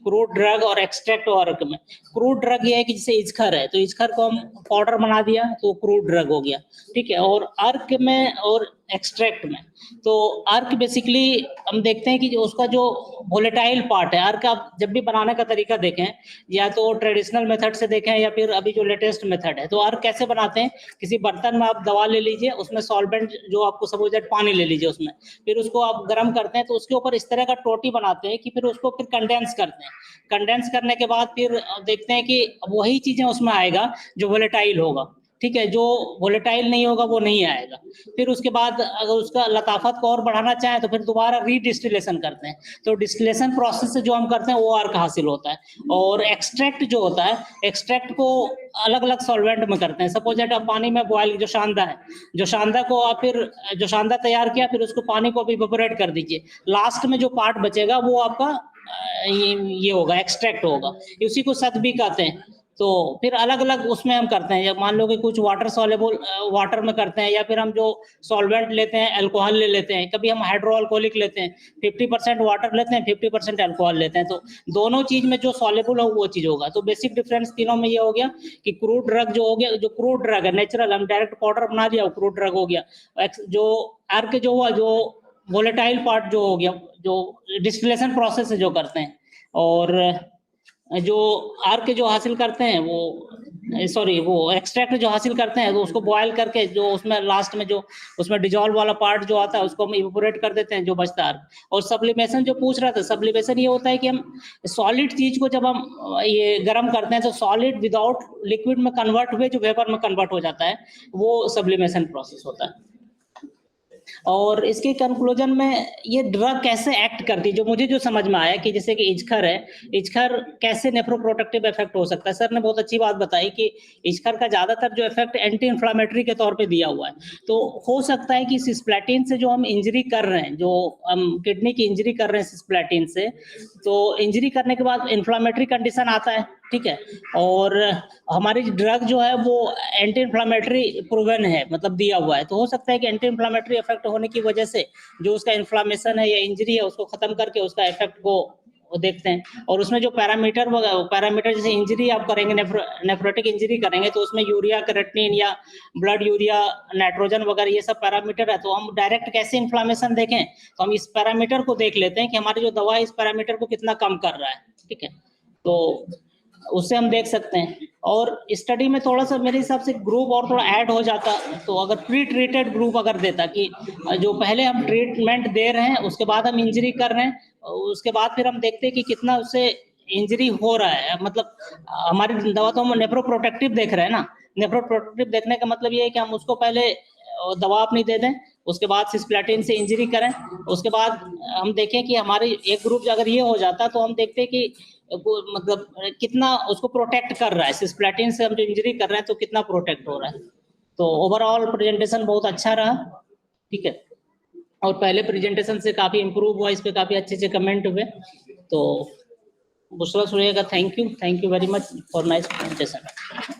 क्रूड ड्रग और एक्सट्रैक्ट और अर्क में, क्रूड ड्रग ये है कि जैसे इजखर है तो इजखर को हम पाउडर बना दिया तो क्रूड ड्रग हो गया, ठीक है। और अर्क में और एक्सट्रैक्ट में, तो अर्क बेसिकली हम देखते हैं कि जो उसका जो वोलेटाइल पार्ट है, अर्क आप जब भी बनाने का तरीका देखें, या तो ट्रेडिशनल मेथड से देखें या फिर अभी जो लेटेस्ट मेथड है, तो अर्क कैसे बनाते हैं, किसी बर्तन में आप दवा ले लीजिए, उसमें सॉल्वेंट जो आपको सपोज दैट पानी ले लीजिए, उसमें फिर उसको आप गर्म करते हैं तो उसके ऊपर इस तरह का टोटी बनाते हैं कि फिर उसको फिर कंडेंस करते हैं। कंडेंस करने के बाद फिर देखते हैं कि वही चीजें उसमें आएगा जो वोलेटाइल होगा, ठीक है। जो वोलेटाइल नहीं होगा वो नहीं आएगा। फिर उसके बाद अगर उसका लताफत को और बढ़ाना चाहें तो फिर दोबारा रीडिस्टिलेशन करते हैं। तो डिस्टिलेशन प्रोसेस से जो हम करते हैं वो अर्क हासिल होता है। और एक्सट्रैक्ट जो होता है, एक्सट्रैक्ट को अलग अलग सॉल्वेंट में करते हैं। सपोज दैट आप पानी में बॉयल, जो शानदा है, जो शानदा को आप फिर जो शानदा तैयार किया फिर उसको पानी को इवेपोरेट कर दीजिए, लास्ट में जो पार्ट बचेगा वो आपका ये होगा, एक्सट्रैक्ट होगा। उसी को सद भी कहते हैं। तो फिर अलग अलग उसमें हम करते हैं, या मान लो कि कुछ वाटर सॉल्युबल वाटर में करते हैं, या फिर हम जो सॉल्वेंट लेते हैं अल्कोहल ले लेते हैं, कभी हम हाइड्रोअल्कोहलिक लेते हैं, 50% वाटर लेते हैं, 50% अल्कोहल लेते हैं। तो दोनों चीज में जो सॉल्युबल हो वो चीज होगा। तो बेसिक डिफरेंस तीनों में ये हो गया कि क्रूड ड्रग जो हो गया, जो क्रूड ड्रग है नेचुरल, हम डायरेक्ट पाउडर बना दिया, क्रूड ड्रग हो गया। जो अर्क जो हुआ, जो वोलेटाइल पार्ट जो हो गया, जो डिस्टिलेशन प्रोसेस से जो करते हैं, और जो अर्क जो हासिल करते हैं वो एक्सट्रैक्ट जो हासिल करते हैं तो उसको बॉयल करके जो उसमें लास्ट में जो उसमें डिजॉल्व वाला पार्ट जो आता है उसको हम इवेपोरेट कर देते हैं, जो बचता है अर्क। और सब्लिमेशन जो पूछ रहा था, सब्लिमेशन ये होता है कि हम सॉलिड चीज को जब हम ये गर्म करते हैं तो सॉलिड विदाउट लिक्विड में कन्वर्ट हुए जो वेपर में कन्वर्ट हो जाता है, वो सब्लिमेशन प्रोसेस होता है। और इसके कंक्लूजन में ये ड्रग कैसे एक्ट करती है, जो मुझे जो समझ में आया कि जैसे कि इजखर है, इजखर कैसे नेफ्रोप्रोटेक्टिव इफेक्ट हो सकता है। सर ने बहुत अच्छी बात बताई कि इजखर का ज्यादातर जो इफेक्ट एंटी इंफ्लेमेटरी के तौर पे दिया हुआ है। तो हो सकता है कि सिस्प्लेटिन से जो हम इंजरी कर रहे हैं, जो हम किडनी की इंजरी कर रहे हैं सिस्प्लेटिन से, तो इंजरी करने के बाद इंफ्लेमेटरी कंडीशन आता है, ठीक है। और हमारी ड्रग जो है वो एंटी इंफ्लेमेटरी प्रूवन है, मतलब दिया हुआ है। तो हो सकता है कि एंटी इंफ्लेमेटरी इफेक्ट होने की वजह से जो उसका इन्फ्लेमेशन है या इंजरी है उसको खत्म करके उसका इफेक्ट को देखते हैं। और उसमें जो पैरामीटर जैसे इंजरी आप करेंगे, नेफ्रोटिक इंजरी करेंगे, तो उसमें यूरिया, क्रेटिनिन या ब्लड यूरिया, नाइट्रोजन वगैरह ये सब पैरामीटर है। तो हम डायरेक्ट कैसे इन्फ्लेमेशन देखें, तो हम इस पैरामीटर को देख लेते हैं कि हमारी जो दवा है इस पैरामीटर को कितना कम कर रहा है, ठीक है। तो उससे हम देख सकते हैं। और स्टडी में थोड़ा सा मेरे हिसाब से ग्रुप और थोड़ा ऐड हो जाता, तो अगर प्री ट्रीटेड ग्रुप अगर देता कि जो पहले हम ट्रीटमेंट दे रहे हैं उसके बाद हम इंजरी कर रहे हैं, उसके बाद फिर हम देखते हैं कि कितना उससे इंजरी हो रहा है। मतलब हमारी दवा तो हम नेफ्रोप्रोटेक्टिव देख रहे हैं ना, नेफ्रोप्रोटेक्टिव देखने का मतलब ये है कि हम उसको पहले दवा अपनी दे दें, उसके बाद सिस्प्लेटिन से इंजरी करें, उसके बाद हम देखें कि हमारे एक ग्रुप अगर ये हो जाता तो हम देखते हैं कि मतलब कितना उसको प्रोटेक्ट कर रहा है, सिस्प्लेटिन से हम जो इंजरी कर रहे हैं तो कितना प्रोटेक्ट हो रहा है। तो ओवरऑल प्रेजेंटेशन बहुत अच्छा रहा, ठीक है। और पहले प्रेजेंटेशन से काफी इम्प्रूव हुआ, इस पे काफी अच्छे अच्छे कमेंट हुए। तो बुशरा सूर्या का thank you very much for nice presentation.